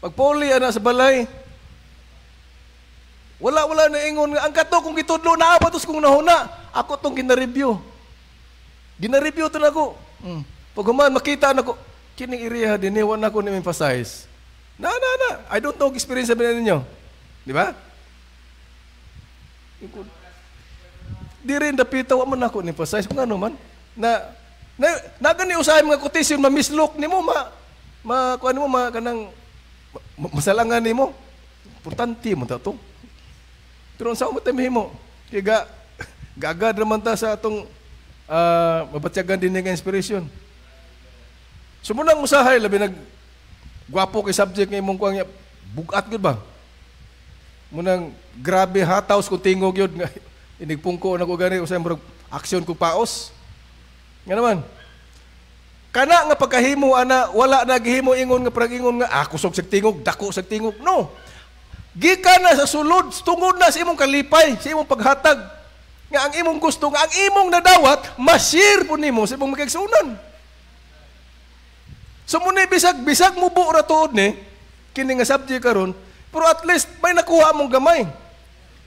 Pag puli ana sa balay, wala na ingon nga ang kato kung itudlo na apatos kung nahuna. Ako tong gina-review. Gina-review to nako. Pag human makita nako, kining area din wa na ko ni emphasize. Na. I don't know experience ba ninyo. Di ba? Di rin dapita wa man ako ni emphasize kung ano man. Na gani usahay mga quotation mamislok nimo kuan mo kanang masalangan nimo. Importante mo ta to. Pero sa mo tayo mo, kaya gagad naman ta sa atong mabatyagan din ng inspiration. So munang usahay, labi gwapo kay subject ng imong kuwang bugat yun ba? Munang grabe hataws kung tingog yun, inigpungko na ko gani, usay murag aksyon ko paos. Nga naman, kana nga pagkahimo, ana, wala na gihimo ingon nga parang ingon nga, kusog sa tingog, dako sa tingog. No! Gikan na sa sulod, tungod na sa imong kalipay, sa imong paghatag. Nga ang imong gusto, nga ang imong nadawat, ma-share po nimo sa imong magkagsunan. So muna bisag mo buo ra tuod ni, kini nga subject karon, pero at least may nakuha mong gamay.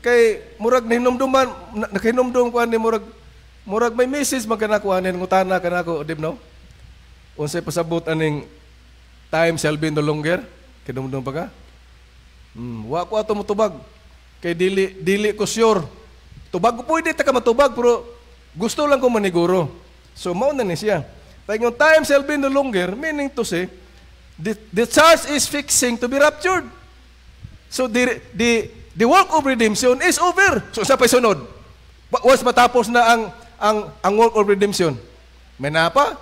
Kay murag nahinumdum ko ani murag may message magkanakuha ni ngutana kanako dibno. Unsay pasabot aning time shall be no longer, kinumdum pa ka? Wa ko ato motubag. Kay dili ko sure. Tubag ko pwede ta ka matubag pero gusto lang ko maniguro. So mao na ni siya. Like yung time shall be no longer, meaning to say, the church is fixing to be raptured. So the work of redemption is over. So sa paisunod, once matapos na ang work of redemption, may napa?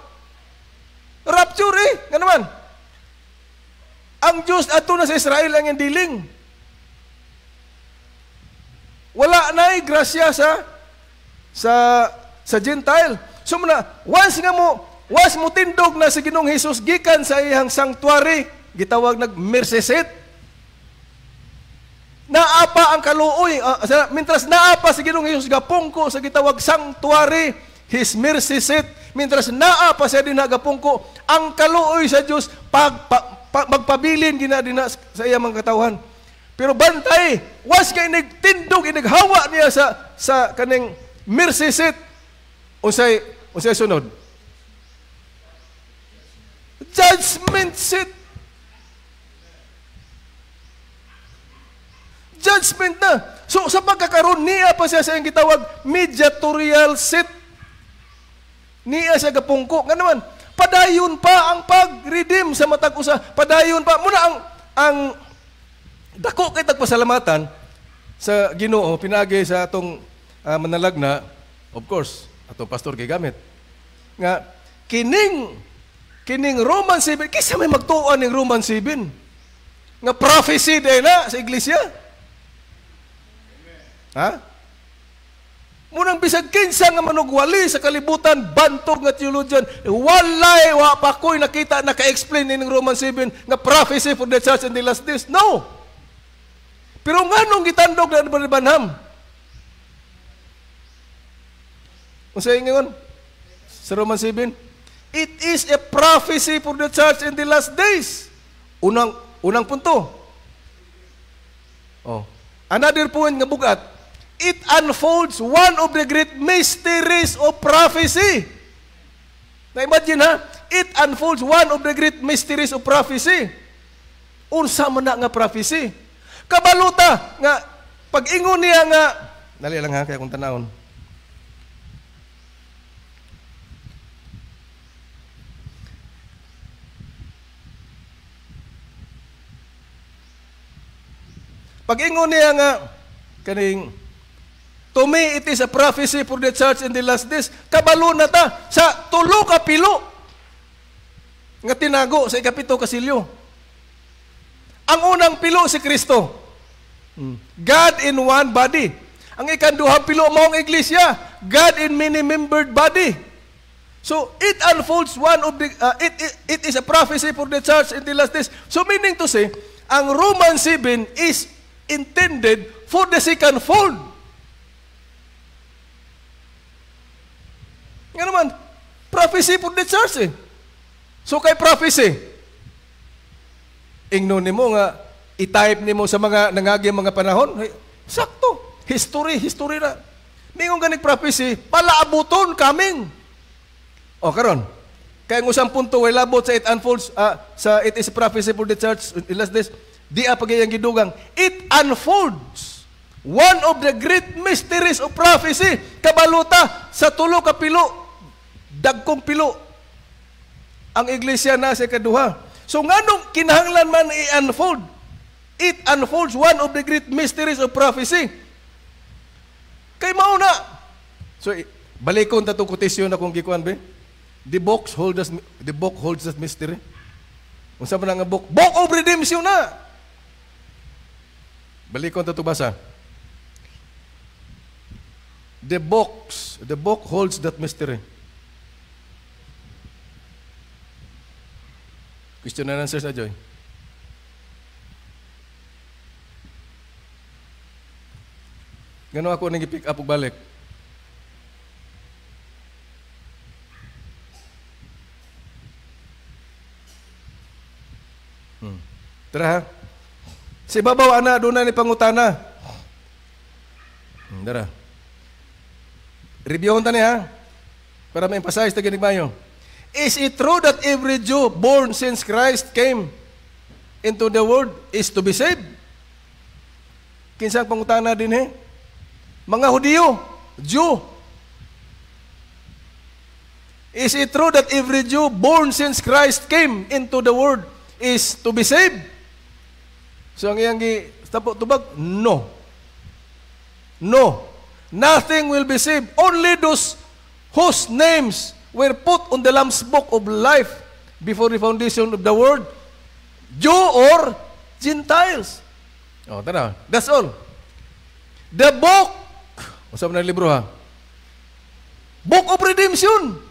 Rapture nga naman. Ang Diyos ato na sa Israel ang yung diling. Wala na grasya sa Gentile. So muna, once nga mo was mo tindog na si Ginoong Hesus gikan sa iyang sanctuary, gitawag nag mercy seat. Naapa ang kaluoy, mintras naapa si Ginoong Hesus gapungko sa gitawag sanctuary, his mercy seat, mintras naapa siya din gapungko, ang kaluoy sa Dios magpabilin ginadina sa iyang mga katawhan. Pero bantay, was kay nagtindog, inaghawa niya sa kaning mercy seat. Unsay sunod? Judgment seat. Judgment na. So sa pagkakaroon, niya pa siya sa iyang gitawag mediatorial seat. Niya siya gapungko. Nga naman, padayon pa ang pag-redeem sa matag usa. Padayon pa. Muna ang dako kay tagpasalamatan sa Ginoo pinagi sa atong manalagna, of course, atong pastor kay gamit. Nga kining Roman 7, kisa may magtuon ning Roman 7. Nga prophecy day na sa iglesia. Ha? Munang bisag kinsa nga manugwali sa kalibutan, bantog nga theologian, walay wa pa ko'y nakita naka-explain ning Roman 7 nga prophecy for the church in the last days. No. Pero nganong gitandog na Brother Branham? Unsay ingon sa Roman 7? It is a prophecy for the church in the last days. Unang punto. Oh. Another point nga bugat. It unfolds one of the great mysteries of prophecy. Na-imagine ha? It unfolds one of the great mysteries of prophecy. Unsa man na nga prophecy? Kabaluta nga pag-ingon niya nga dali lang ha kaya kung tanawon. Pag-ingon niya nga kaning to me it is a prophecy for the church in the last days. Kabalo na ta sa tulo ka pilo nga tinago sa ikapito ka silyo. Ang unang pilo si Kristo. God in one body. Ang ikanduhang pilo mo ang iglesia. God in many membered body. So it unfolds one of the it is a prophecy for the church in the last days. So meaning to say, ang Roman 7 is intended for the second fold. Nga naman, prophecy for the church eh. So kay prophecy, ingnon nimo nga i-type nimo sa mga nangagi mga panahon, hey, sakto. History na. Mingon ganig prophecy, palaabuton kaming. O karon, kay ang usang punto way labot sa it unfolds sa it is a prophecy for the church in last days. Di apagayang gidugang, it unfolds one of the great mysteries of prophecy. Kabaluta sa tulo ka pilo, dagkong pilo ang iglesia na sa kaduha. So nganong kinahanglan man i-unfold? It unfolds one of the great mysteries of prophecy. Kay mao na. So balikon ta tong quotation akong gikuan be. The book holds that mystery. Unsa man nga book? Book of Redemption na. Balikon ta to basa. The book holds that mystery. Question and answers na, Joy. Gano'n ako nang i-pick up o balik? Tara ha. Si babaw ana, doon na ni pangutana. Tara. Reviewon ta niya ha. Para ma-emphasize ta ginig mayo. Is it true that every Jew born since Christ came into the world is to be saved? Kinsang pangutana din eh? Mga Hudiyo, Jew. Is it true that every Jew born since Christ came into the world is to be saved? So ang iyang tubag, no. No. Nothing will be saved. Only those whose names were put on the Lamb's book of life before the foundation of the world, Jew or Gentiles. Oh, tara. That's all. The book, usap na libro ha. Book of Redemption.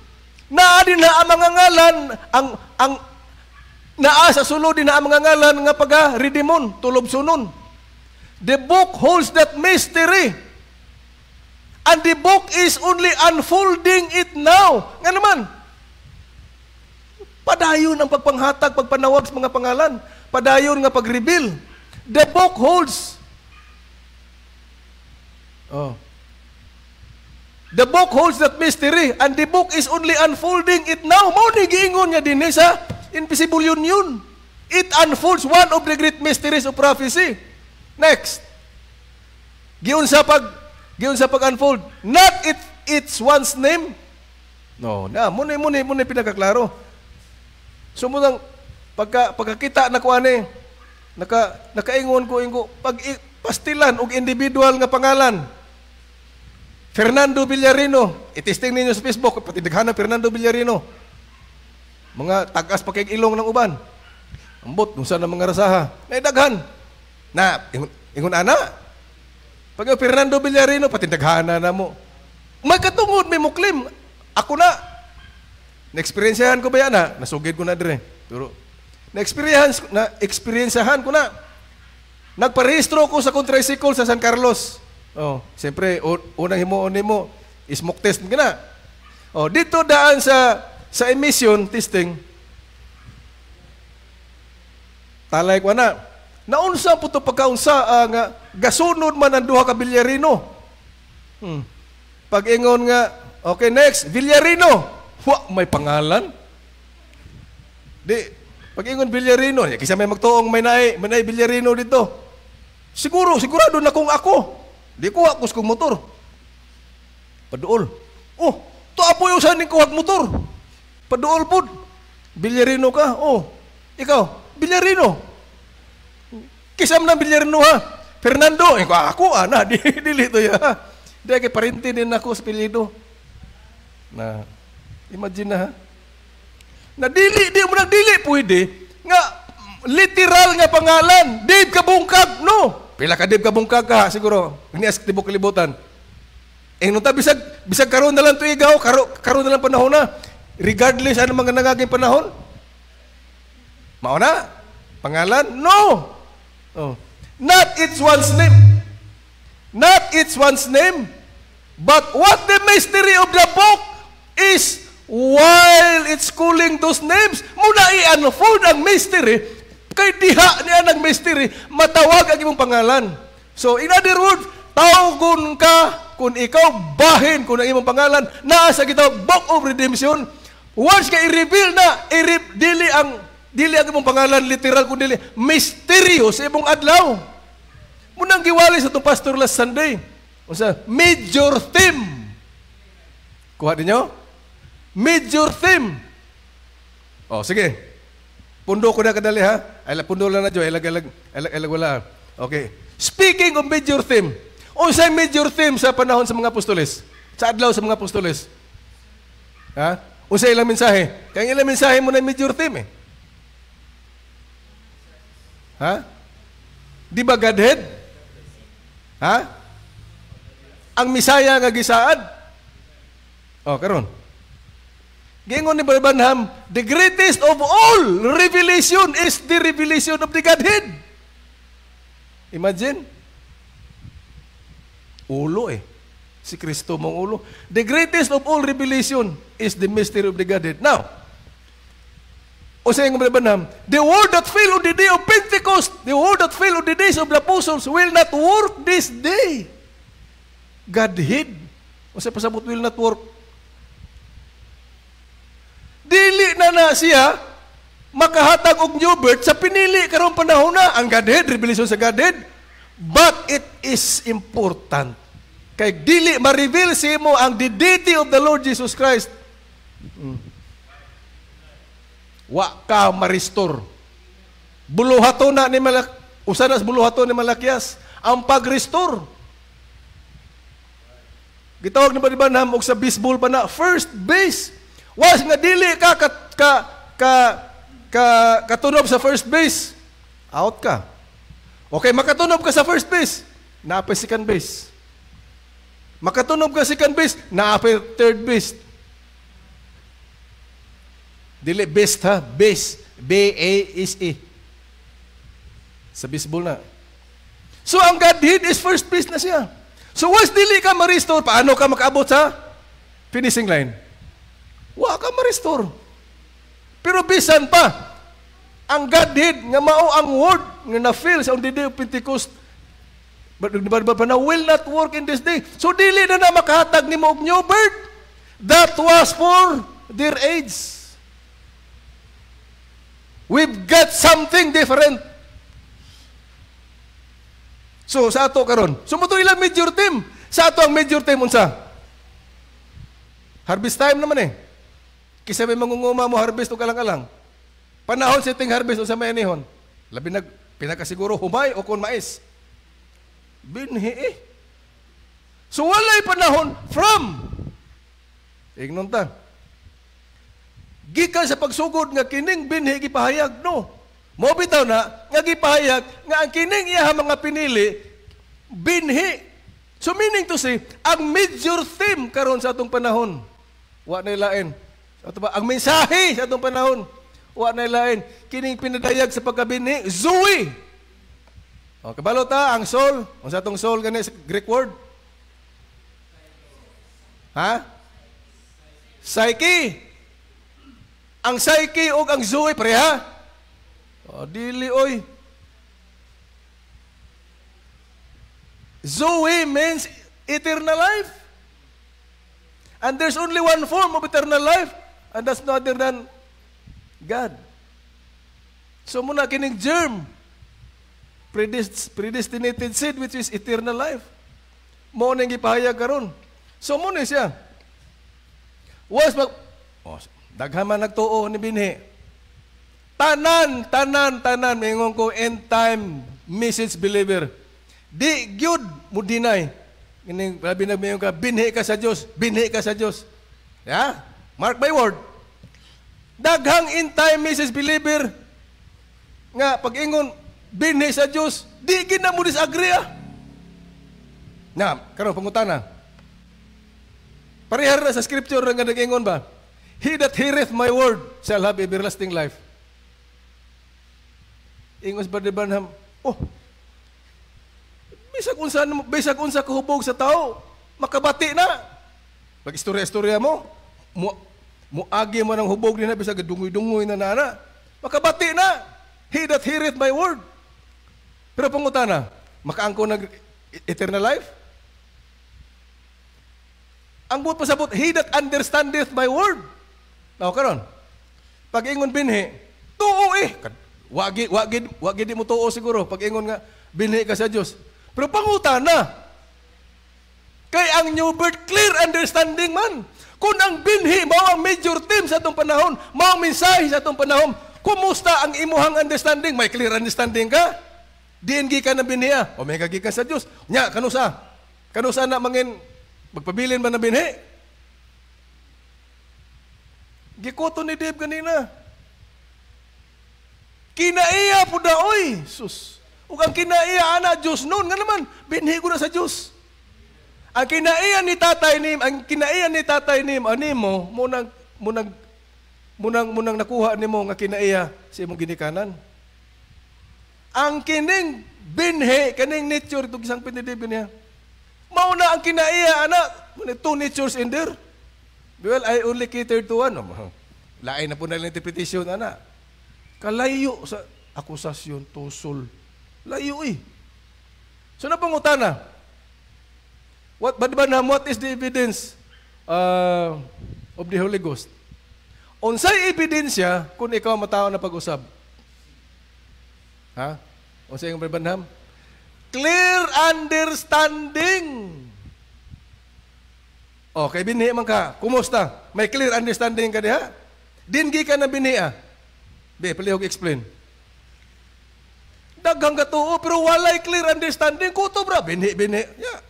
Naa din na ang mga ngalan, ang naa sa sulod din na ang mga ngalan nga paga-redimon, tulob sunon. The book holds that mystery. And the book is only unfolding it now. Nga naman, padayon ang pagpanghatag, pagpanawag sa mga pangalan. Padayon nga pag-reveal. The book holds. The book holds that mystery, and the book is only unfolding it now. Mao ni giingon niya din sa Invisible Union. It unfolds one of the great mysteries of prophecy. Next. Giunsa pag-unfold. Not its one's name. No, muna pinakaklaro. So munang pagkakita na ko ani, nakaingon ko pag pastilan og individual nga pangalan. Fernando Villarino, itesting ninyo sa Facebook, pati daghan Fernando Villarino. Mga tagas pa kay ilong ng uban. Ambot, kung saan ang mga rasaha. May daghan. Na, ingon ana. Pag Fernando Villarino, pati daghana na mo. May katungod, may muklim. Ako na. Na-experiencehan ko ba yan ha? Nasugid ko na dire. Pero, na-experiencehan ko na. Nagparehistro ko sa tricycle sa San Carlos. Siyempre, unang himuon mo, smoke test mo na. Dito daan sa emission testing, talay ko na. Naunsa po ito pagkaunsa nga gasunod man ang duha ka Villarino. Pag-ingon nga, okay, next, Villarino. May pangalan. Pag-ingon Villarino, kisa may magtuong may naay Villarino dito. Sigurado na kung ako. Di kuha ko sa motor. Paduol. To apoy usan ning kuha motor. Paduol pud. Villarino ka? Ikaw, Villarino. Kisam na Villarino ha. Fernando, ako ana, dili to ya. Di kay parente din ako sa apelyido. Na imagine na ha. Na dili pwede nga literal nga pangalan, Dave Kabungkag, no. Pila ka Dave Kabungkag ka siguro. Inias tibok kalibutan. Nung bisag karon na lang tuigaw, karon na lang panahon na. Regardless ano mga nangaging panahon. Mao na pangalan? No. Not its one's name. Not its one's name. But what the mystery of the book is, while it's calling those names, muna i-unfold ang mystery, kay diha niya ng mystery, matawag ang imong pangalan. So, in other words, tawagon ka kung ikaw bahin kung ang imong pangalan, naa sa gitawag Book of Redemption. Once ka i-reveal na, dili ang imong pangalan literal kung dili mysterious sa imong adlaw. Munang giwali sa itong pastor last Sunday. Usa, major theme. Kuha ninyo? Major theme. Sige. Pundo ko na kadali ha. Pundo lang na dyo. Ilag wala. Okay. Speaking of major theme. Unsay major theme sa panahon sa mga apostoles? Sa adlaw sa mga apostoles? Ha? Unsay ilang mensahe? Kaya ilang mensahe mo na major theme eh. Ha? Di ba Godhead? Ha? Ang Misaya nga gisaad? Karon. Gingon ni Brother Branham, the greatest of all revelation is the revelation of the Godhead. Imagine. Ulo Si Kristo mong ulo. The greatest of all revelation is the mystery of the Godhead. Now, saying ng Brother Branham, the word that fell on the day of Pentecost, the word that fell on the days of the apostles will not work this day. Godhead. Sa pasabot will not work. Dili na siya makahatag og new birth sa pinili karong panahon na ang Godhead, revelation sa Godhead. But it is important. Kay dili ma-reveal sa imo ang the deity of the Lord Jesus Christ. Wa ka ma-restore. Buluhato na ni usanas buluhato ni Malakias ang pag-restore. Gitawag ni Brother Branham og sa baseball pa na first base. Was nga dili ka katunob sa first base, out ka. Okay, makatunob ka sa first base, naapay second base. Makatunob ka second base, naapay third base. Dili best ha, base. B-A-S-E. Sa baseball na. So ang Godhead is first base na siya. So once dili ka ma-restore, paano ka makaabot sa finishing line? Wa ka ma-restore. Pero bisan pa, ang Godhead nga mao ang word nga na-feel sa day of Pentecost, but na will not work in this day. So dili na makahatag nimo og new birth. That was for their age. We've got something different. So sa ato karon, sumuto ilang major team. Sa ato ang major team unsa? Harvest time naman eh. Kisa may mangunguma mo harvest o kalang-alang. Panahon sa ting harvest unsa may anihon? Labi pinakasiguro humay o kon mais. Binhi eh. So walay panahon from ignon ta. Gikan sa pagsugod nga kining binhi gipahayag no. Mo bitaw na nga gipahayag nga ang kining iya mga pinili binhi. So meaning to say, ang major theme karon sa atong panahon wa na lain. Ato ba ang mensahe sa atong panahon wa na lain. Kining pinadayag sa pagkabinhi, zoe. O kabalo ta ang soul, unsa atong soul gani sa Greek word? Ha? Psyche. Ang psyche o ang zoe pareha? O dili oy. Zoe means eternal life. And there's only one form of eternal life, and that's no other than God. So muna kining germ, predestinated seed which is eternal life. Mo nang gipahayag karon. So muna siya. Daghan man nagtuo ni binhi. Tanan, mingon ko end time message believer. Di gyud mo deny. Kining labi na mayon ka binhi ka sa Dios, binhi ka sa Dios. Yeah? Mark my word. Daghang end time message believer nga pag-ingon binhi sa Dios, di gid na mo disagree ah. Na, karon pangutana. Parehar na sa scripture nga nag-ingon ba? He that heareth my word shall have everlasting life. Ingos ba Branham? Oh, bisag unsa kahubog sa tao, makabati na. Pag istorya-istorya mo, muagi mo ng hubog din na, bisag dungoy-dungoy na nana. Makabati na. He that heareth my word. Pero pangutana, makaangko ng eternal life? Ang buot pasabot, he that understandeth my word. Now, karon, pag ingon binhi, tuo eh. Wagi di mo tuo siguro, pag ingon nga, binhi ka sa Diyos. Pero pangutana, kay ang new birth, clear understanding man. Kung ang binhi, mao ang major theme sa itong panahon, mao ang mensahe sa itong panahon, kumusta ang imuhang understanding? May clear understanding ka? DNG ka na binhi ah. O may kagikan sa Diyos. Nya, kanusa? Kanusa na mangin, magpabilin ba na binhi? Gikoto ni Dave kanina. Kinaiya po da, oy, sus. Ug ang kinaiya ana Diyos noon nga naman, binhi ko na sa Diyos. Ang kinaiya ni tatay nim, animo munang nakuha nimo nga kinaiya sa imong ginikanan. Ang kining binhi, kaning nature itong isang pinidibin niya. Mauna ang kinaiya ana, two natures in there. Well, I only cater to one. Lain na po na lang interpretation, ana. Kalayo sa akusasyon, tusol. Layo eh. So napangutana, what is the evidence of the Holy Ghost? Unsay ebidensya kung ikaw matao na pag-usab? Ha? Unsay yung Branham? Clear understanding. Okay, binhi man ka. Kumusta? May clear understanding ka diha? Dingi ka na binhi ah. Be, palihog explain. Daghang katuo pero walay clear understanding kuto bra binhi. Yeah.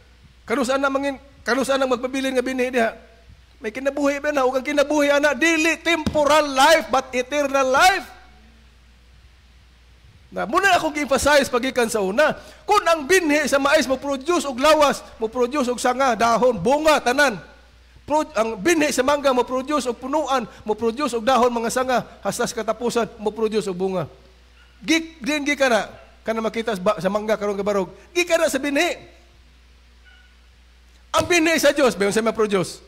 Kanusa na magpabilin nga binhi diha? May kinabuhi ba na? Ug ang kinabuhi ana dili temporal life but eternal life. Na muna akong gi-emphasize pagikan sa una. Kung ang binhi sa mais mo produce og lawas, mo produce og sanga, dahon, bunga tanan. Ang binhi sa mangga mo produce og punuan, mo produce og dahon mga sanga, hasta sa katapusan mo produce og bunga. Din ka na kana makita sa mangga karon kabarog. Ka na sa binhi. Ang binhi sa Dios bayon sa ma-produce.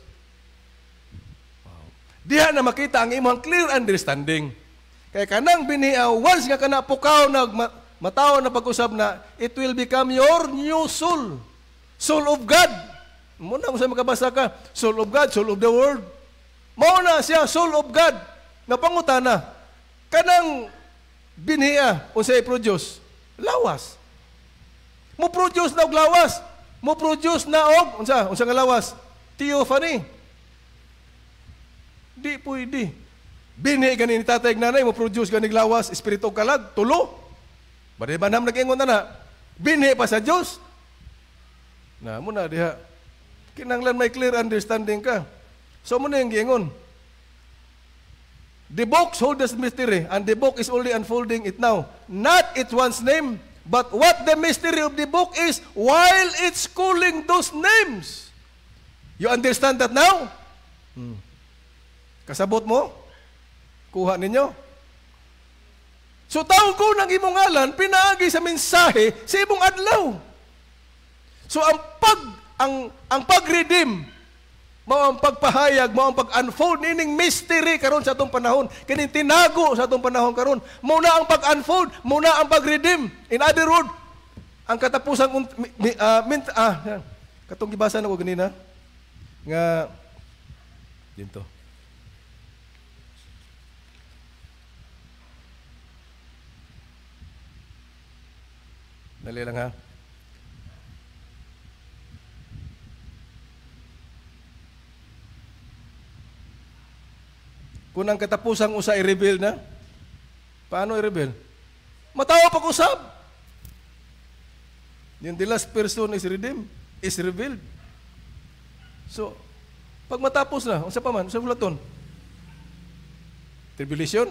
Diha na makita ang imong clear understanding. Kaya kanang binhi once nga kana pukaw mataw na pag-usab na, it will become your new soul. Soul of God. Muna mo sa makabasa ka, soul of God, soul of the world. Mauna siya, soul of God. Napangutana, kanang binhiya, unsay produce? Lawas. Mo produce na og lawas. Mo produce na og, unsa nga lawas? Theophany. Di pwede. Binhi ganin ni tatay nanay, mo produce ganig lawas, espiritu kalag, tulo. Bari banham nag-ingon na, binhi pa sa Dios. Na muna diha. Kinanglan may clear understanding ka. So muna yung giingon. The book holds the mystery, and the book is only unfolding it now. Not its one's name, but what the mystery of the book is while it's calling those names. You understand that now? Kasabot mo? Kuha ninyo? So taong ko ng imong ngalan, pinaagi sa mensahe sa imong adlaw. So ang pag-redeem, mao ang pagpahayag, mao ang pag-unfold nining mystery karon sa atong panahon, kining tinago sa atong panahon karon, mao na ang pag-unfold, mao na ang pag-redeem. In other words, ang katapusang katong gibasa nako ganina nga dito. Dali lang ha. Kung ang katapusang usa i-reveal na, paano i-reveal? Matawa pag-usab. Yung the last person is redeemed, is revealed. So, pag matapos na, unsa pa man, unsa fulaton? Tribulation?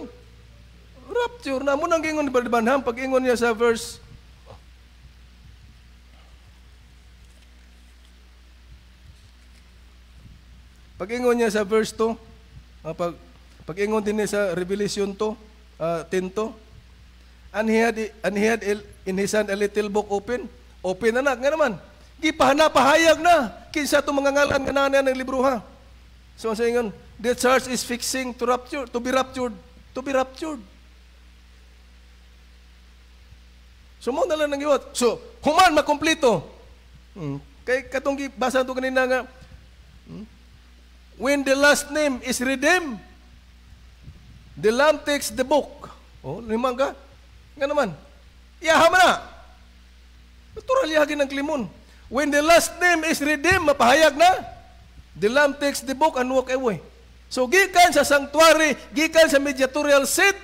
Rapture na. Munang gingon ni Brother Branham, pag ingon niya sa verse, pag ingon niya sa verse 2, pag-ingon din sa Revelation 10 to, and he had in his hand a little book open na nga naman. Gipahanapahayag na, kinsa itong mga ngalan nga na ng libro ha. So, sa ingon, the church is fixing to be raptured. So, mo na lang nang iwat. So, human makumplito. Kay katong basa ito kanina nga, when the last name is redeemed, the Lamb takes the book. Oh, limang ka? Nga naman. Iyaha na. Natural yagin ng klimon. When the last name is redeemed, mapahayag na, the Lamb takes the book and walk away. So, gikan sa sanctuary, gikan sa mediatorial seat,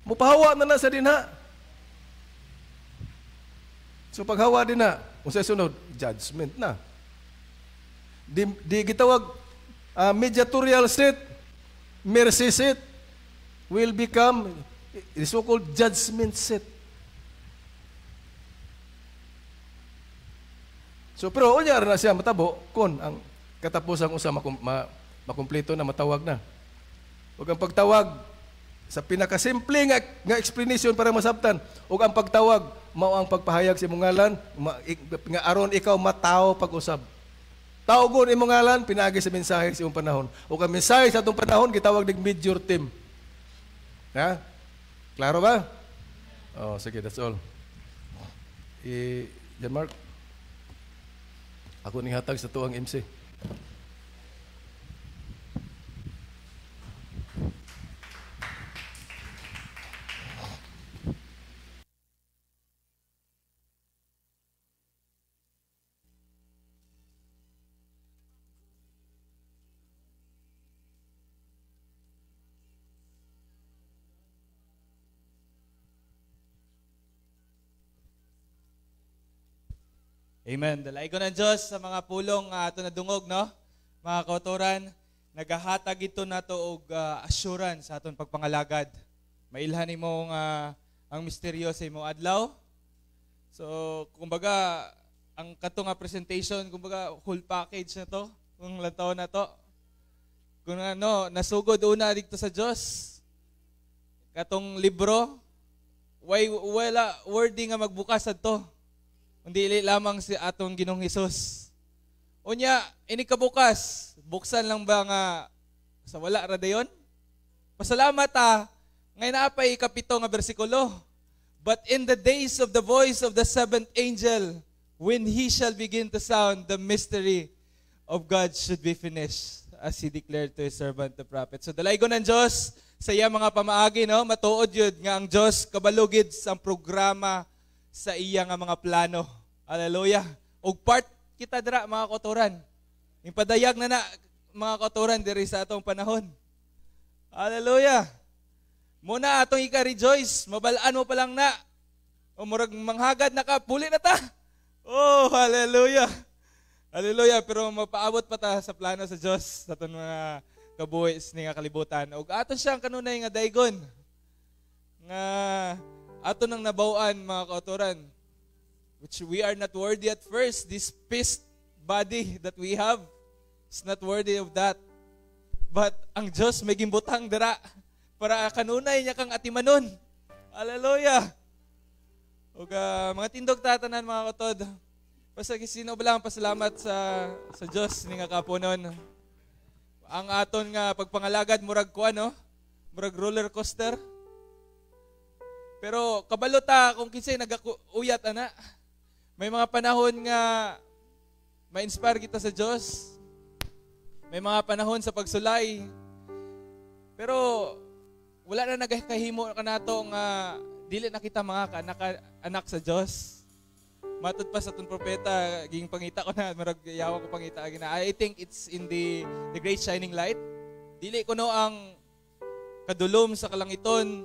mupahawa na sa dinha. So, paghawa din na, kung sa sunod, judgment na. Di gitawag mediatorial seat, mercy seat, will become the so-called judgment seat. So, pero unyar na siya matabo kung ang katapusang usa makumpleto na matawag na. Huwag ang pagtawag sa pinakasimple nga explanation para masabtan. Huwag ang pagtawag, mao ang pagpahayag sa imong ngalan, nga aron ikaw matao pag-usab. Tawgon imong ngalan, pinaagi sa mensahe sa imong panahon. O ang mensahe sa atong panahon, gitawag ng major team. Ha? Klaro ba? Oh, sige, that's all. Jan Mark, ako ning hatag sa tuwang MC. Amen. Dalay ko ng Diyos sa mga pulong ato na dungog, no? Mga kautoran, nagahatag ito na to og assurance sa aton pagpangalagad. Mailhan nimo ang misteryo sa imong adlaw. So, kumbaga, ang kato nga presentation, kumbaga whole package na to, kung lantaw na to. Kung ano, nasugod una dito sa Dios. Katong libro, wala worthy nga magbukas adto. Kundi lamang si atong Ginoong Hesus. Unya, ini kabukas, buksan lang ba nga sa wala ra dayon? Pasalamat ngayon napay kapito nga bersikulo. But in the days of the voice of the seventh angel, when he shall begin to sound, the mystery of God should be finished, as he declared to his servant the prophet. So dalaygon ng Diyos sa iya mga pamaagi, no? Matuod yun nga ang Diyos kabalugid sa programa sa iya nga mga plano. Hallelujah. Og part kita dira mga kauturan. Impadayag na mga kauturan diri sa atong panahon. Hallelujah. Muna atong ika-rejoice, mabalaan mo pa lang na. O murag manghagad na ka, puli na ta. Oh, hallelujah. Hallelujah, pero mapaabot pa ta sa plano sa Diyos sa itong mga kabuhis ni nga kalibutan. O aton siyang kanunay nga daygon. Nga aton nang nabawaan mga kauturan. Which we are not worthy at first. This fist body that we have is not worthy of that. But ang Diyos may gimbutang dira para kanunay niya kang atimanon. Hallelujah. O mga tindog tatanan mga kautod. Basta sino ba lang pasalamat sa Diyos ni nga kapunon. Ang aton nga pagpangalagad murag kuan, no? Murag roller coaster. Pero kabalo ta kung kinsay nagakuyat ana. May mga panahon nga ma-inspire kita sa Diyos. May mga panahon sa pagsulay. Pero wala na nagkahimo kanato nga dili na kita mga anak sa Diyos. Matud pa sa itong propeta, ging pangita ko na, marag yawa ko pangita. I think it's in the great shining light. Dili ko no ang kadulom sa kalangiton,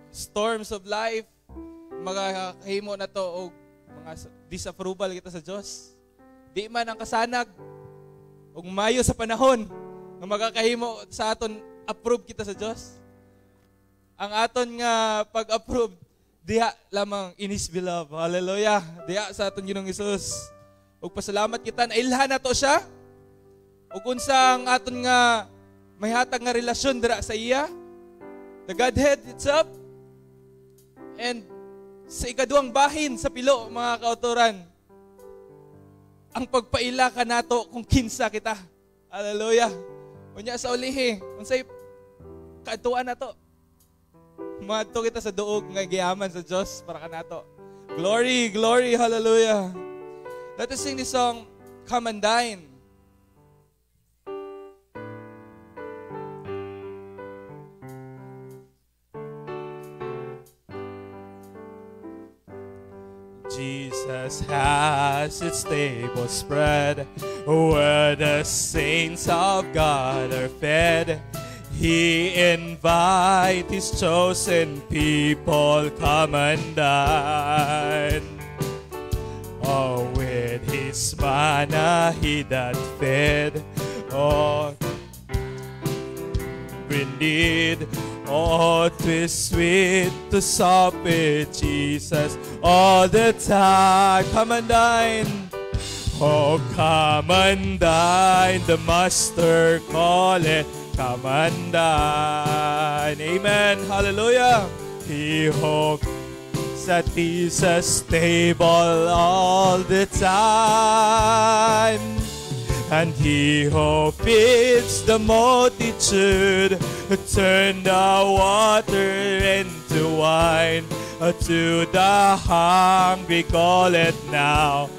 storms of life, magkahimo na to o mga disapproval kita sa Diyos. Di man ang kasanag o mayo sa panahon na magkakahimo sa aton approve kita sa Diyos. Ang aton nga pag-approve diha lamang in His beloved. Hallelujah. Diha sa aton Ginoong Hesus. Ug pasalamat kita na ilhan na to siya. Ug unsa ang aton nga may hatag nga relasyon dira sa iya, the Godhead itself. And sa ikaduhang bahin sa pilo mga kauturan, ang pagpaila ka nato kung kinsa kita. Hallelujah. Unya sa ulihi, unsay kaadtuan nato? Maadto kita sa duog nga giyaman sa Dios para kanato. Glory, glory, hallelujah. Let us sing this song, Come and Dine. Jesus has its table spread, where the saints of God are fed. He invite His chosen people, come and dine. Oh, with His manna He that fed. Oh, indeed, oh, 'twas sweet to sup with Jesus all the time. Come and dine. Oh, come and dine, the Master calleth. Come and dine. Amen. Hallelujah. He who at Jesus' table all the time, and He who feeds the multitude, turn the water into wine. To the hungry call it now,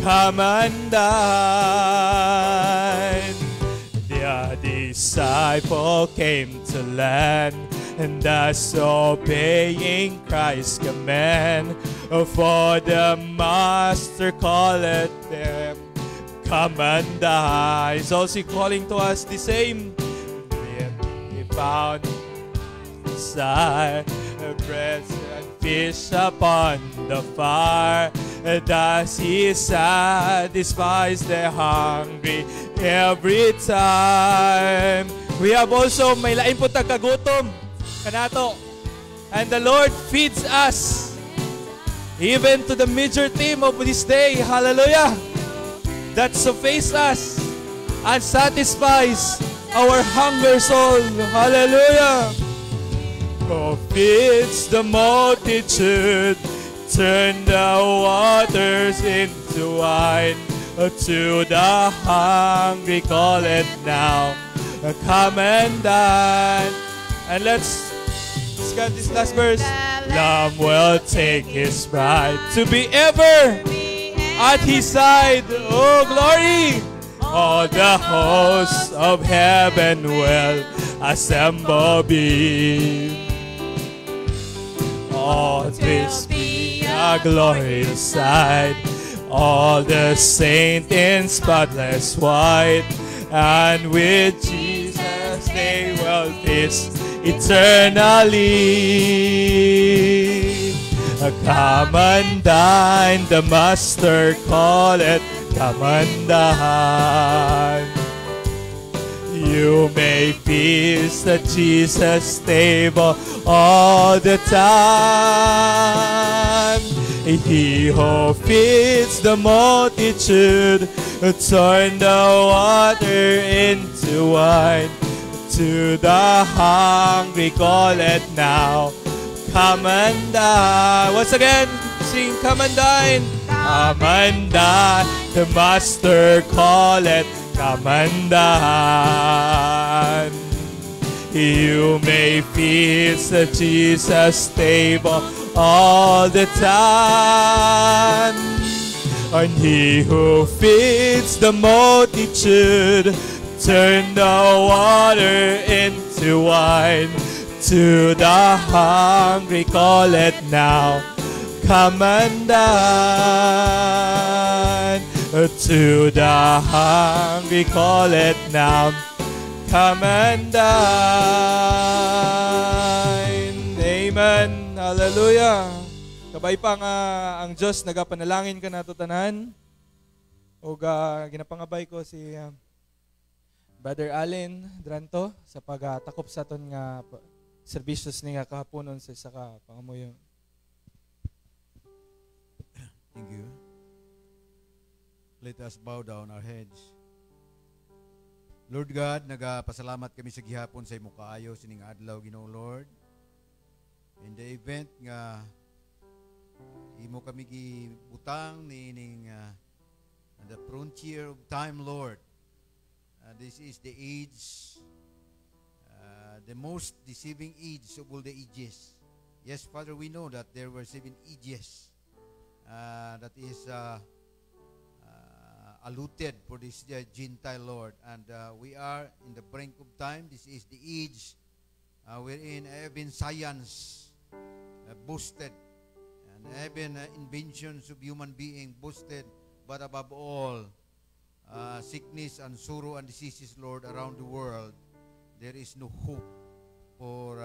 come and dine. The disciple came to learn, and thus obeying Christ's command, for the Master calleth them, come and dine. Is also calling to us the same. He found desire, bread and fish upon the fire. Thus He satisfies the hungry every time. We have also may lain po tagkagutom kanato, and the Lord feeds us. even to the major theme of this day, hallelujah, that suffices us and satisfies our hunger soul, hallelujah. Who feeds the multitude, turn the waters into wine. To the hungry call it now, come and dine. And let's get this last verse. Lamb will take his bride to be ever at his side. Oh, glory! All the hosts of heaven will assemble be. All this be a glorious sight. All the saints in spotless white, and with Jesus they will feast eternally. Come and dine, the Master calleth, come and dine. You may feast at Jesus' table all the time. He who feeds the multitude, turn the water into wine. To the hungry call it now, come and dine. Once again, sing, come and dine. Come and dine, the Master call it, come and dine. You may feast at Jesus' table all the time. And he who feeds the multitude, turn the water into wine. To the hungry call it now, come and dine. To the hungry call it now, come and dine. Amen. Hallelujah. Kabay pa nga ang Diyos nagapanalangin ka nato tanan. O ginapangabay ko si Brother Allen Dranto sa pagtakop sa aton nga serbisyos ni nga kahaponon sa isa ka pangamuyo. Thank you. Let us bow down our heads. Lord God, nagapasalamat kami sa gihapon sa imo kaayo sining adlaw, Ginoo Lord. In the event nga imo kami gibutang nining the frontier of time, Lord. This is the age, the most deceiving age of all the ages. Yes, Father, we know that there were 7 ages that is allotted for this Gentile, Lord. And we are in the brink of time. This is the age wherein even science boosted, and even inventions of human being boosted, but above all, sickness and sorrow and diseases, Lord, around the world. There is no hope for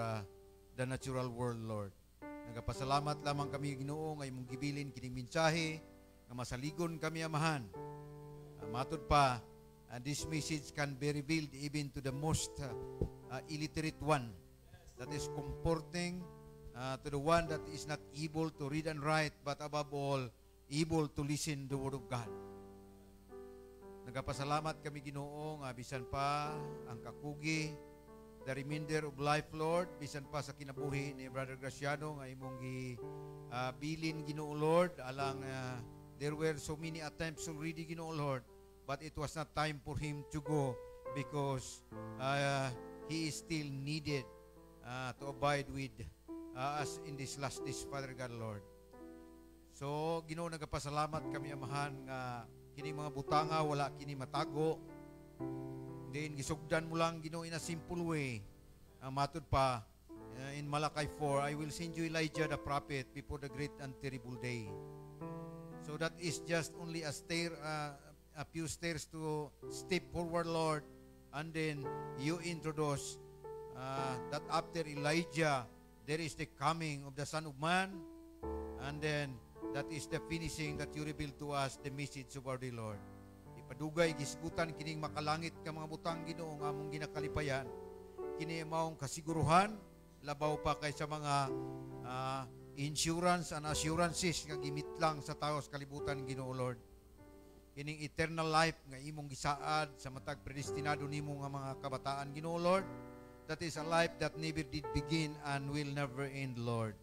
the natural world, Lord. Nagapasalamat lamang kami, Ginoo, nga imong gibilin kining mensahe nga masaligon kami, Amahan. Matod pa, this message can be revealed even to the most illiterate one, that is comforting to the one that is not able to read and write, but above all, able to listen the Word of God. Nagapasalamat kami, Ginoo, nga bisan pa ang kakugi, the remainder of life, Lord, bisan pa sa kinabuhi ni Brother Graciano nga imong bilin, Ginoo Lord, alang there were so many attempts already, Ginoo Lord, but it was not time for him to go because he is still needed to abide with us in this last days, Father God, Lord. So, Ginoo, nagapasalamat kami, Amahan, nga kini mga butanga wala kini matago. Then gisugdan mo lang, Ginoo, in a simple way. Matod pa in Malachi 4, I will send you Elijah the prophet before the great and terrible day. So that is just only a few stairs to step forward, Lord. And then you introduce that after Elijah, there is the coming of the Son of Man. And then that is the finishing that you reveal to us, the message of our dear Lord. Ipadugay, gisgutan, kining makalangit ka mga butang, Ginoo, nga mong ginakalipayan. Kini maong kasiguruhan, labaw pa kay sa mga insurance and assurances nga gimitlang sa tao sa kalibutan, Ginoo Lord. Kining eternal life nga imong gisaad sa matag predestinado nimo nga mga kabataan, Ginoo Lord. That is a life that never did begin and will never end, Lord.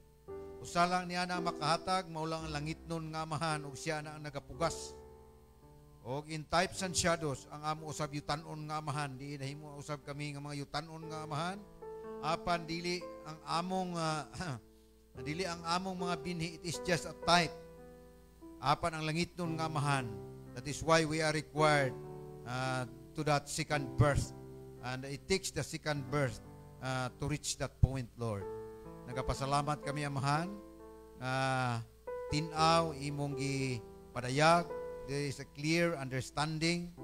Usalang niya na makahatag, maulang ang langit nun nga amahan, o siya na ang nagapugas. O in types and shadows, ang amo usab yutanon nga amahan, di nahimo usab kami nga mga yutanon nga amahan. Apan dili ang among dili ang among mga binhi, it is just a type. Apan ang langit nun nga amahan. That is why we are required to that second birth. And it takes the second birth to reach that point, Lord. Nagapasalamat kami, Amahan. Tinaw, imong gipadayag. There is a clear understanding.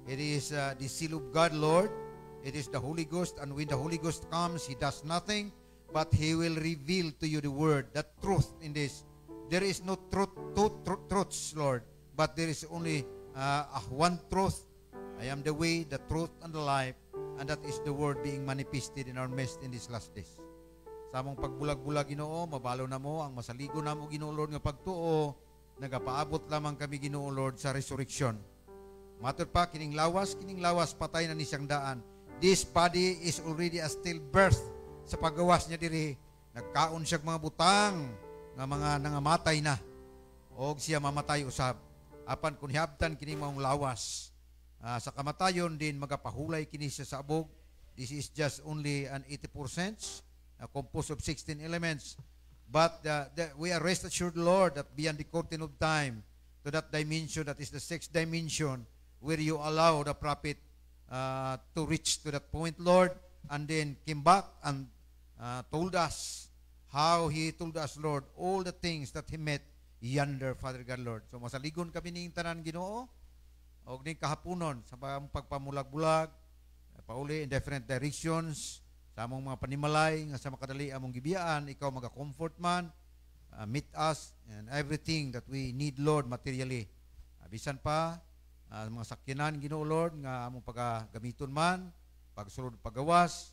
It is the seal of God, Lord. It is the Holy Ghost. And when the Holy Ghost comes, He does nothing, but He will reveal to you the word, the truth in this. There is no truths, Lord. But there is only one truth. I am the way, the truth, and the life. And that is the word being manifested in our midst in these last days. Sa among pagbulag-bulag, Ginoo, mabalo na mo, ang masaligo na mo, Ginoo Lord, nga pagtuo, nagapaabot lamang kami, Ginoo Lord, sa resurrection. Matod pa, kining lawas, patay na ni siyang daan. This body is already a stillbirth sa paggawas niya diri. Nagkaon siya mga butang, nga mga nangamatay na. O siya mamatay usab. Apan kung hiabtan kining maong lawas, sa kamatayon din magapahulay kini siya sa abog. This is just only an 80%, composed of 16 elements. But we are rest assured, Lord, that beyond the curtain of time, to that dimension, that is the sixth dimension, where you allow the prophet to reach to that point, Lord, and then came back and told us how he told us, Lord, all the things that he met yonder, Father God, Lord. So masaligon kami ning tanan, Ginoo, og ning kahaponon sa pagpamulag-bulag, pauli in different directions, sa among mga panimalay nga sa makadali among gibiyaan, ikaw maga-comfort man, meet us and everything that we need, Lord, materially. Bisan pa mga sakyanan, Ginoo Lord, nga among pagagamiton man, pagsulod pagawas,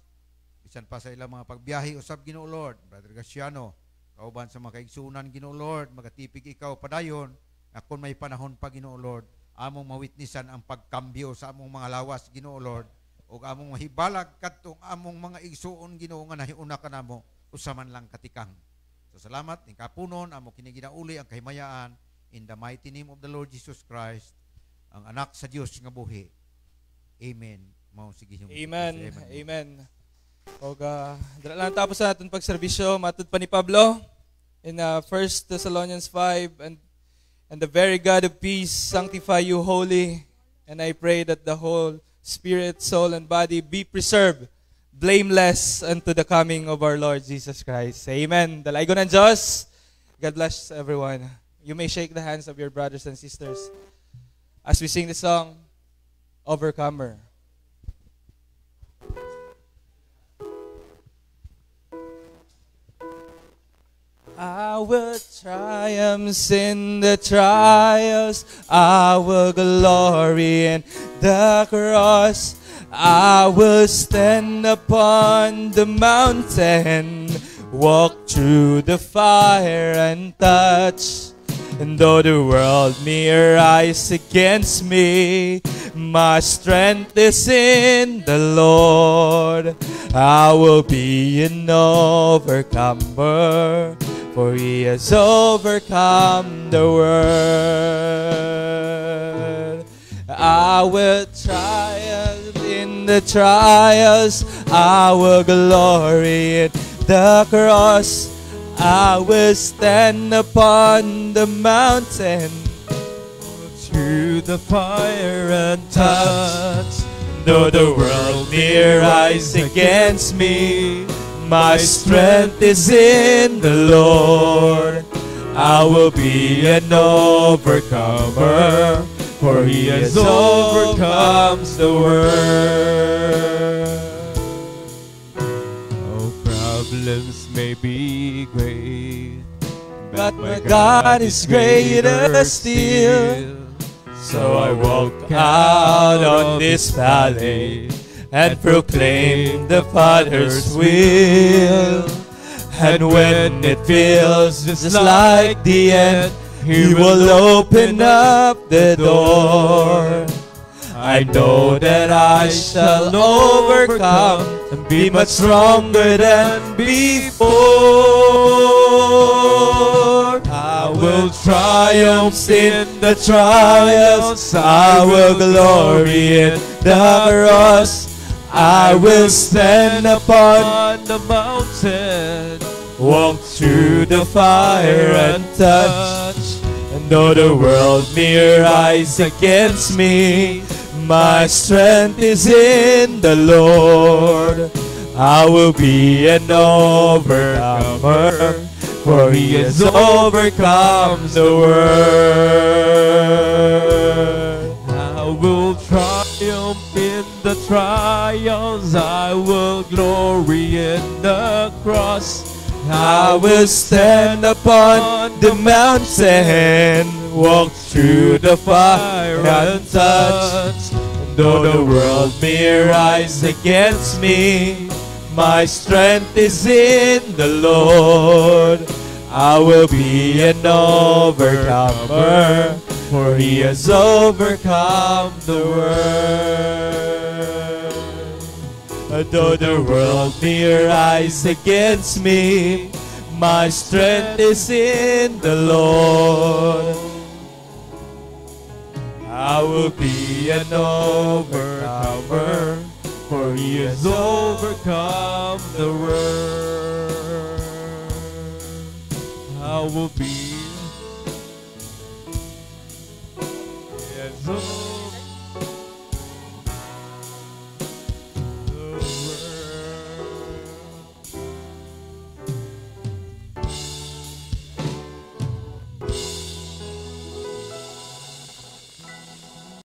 bisan pa sa ilang mga pagbiyahe usab, Ginoo Lord, Brother Graciano, kauban sa mga kaigsunan, Ginoo Lord, magatipig ikaw padayon, na kung may panahon pa, Ginoo Lord, among mawitnisan ang pagkambyo sa among mga lawas, Ginoo Lord, o among mahibalag kadtong among mga igsuon, Ginoo, nga nahiuna ka namo usaman lang katikang. So salamat ning kapunon amo kini ginauli ang kahimayaan in the mighty name of the Lord Jesus Christ, ang anak sa Dios nga buhi. Amen. Mao sige yung Amen. Amen. Og dala lang tapos sa aton pagserbisyo, matud pa ni Pablo in 1 Thessalonians 5, and the very God of peace sanctify you wholly, and I pray that the whole spirit, soul, and body be preserved blameless unto the coming of our Lord Jesus Christ. Amen. Dalaygon ng Diyos. God bless everyone. You may shake the hands of your brothers and sisters as we sing the song, Overcomer. I will triumph in the trials, I will glory in the cross, I will stand upon the mountain, walk through the fire and touch. And though the world may rise against me, my strength is in the Lord. I will be an overcomer, for He has overcome the world. I will triumph in the trials, I will glory in the cross, I will stand upon the mountain, through the fire and touch. Though the world may rise against me, my strength is in the Lord. I will be an overcomer, for He has overcome the world. Oh, problems may be great, but my God is greater still. So I walk out on this valley and proclaim the Father's will. And when it feels just like the end, He will open up the door. I know that I shall overcome and be much stronger than before. I will triumph in the trials. I will glory in the cross. I will stand upon the mountain, walk through the fire and touch. And though the world may rise against me, my strength is in the Lord. I will be an overcomer, for He has overcome the world. I will triumph in the trials. I will glory in the cross. I will stand upon the mountain, walk through the fire and touch. And though the world may rise against me, my strength is in the Lord. I will be an overcomer, for He has overcome the world. Though the world may rise against me, my strength is in the Lord. I will be an overcomer, for He has overcome the world. I will be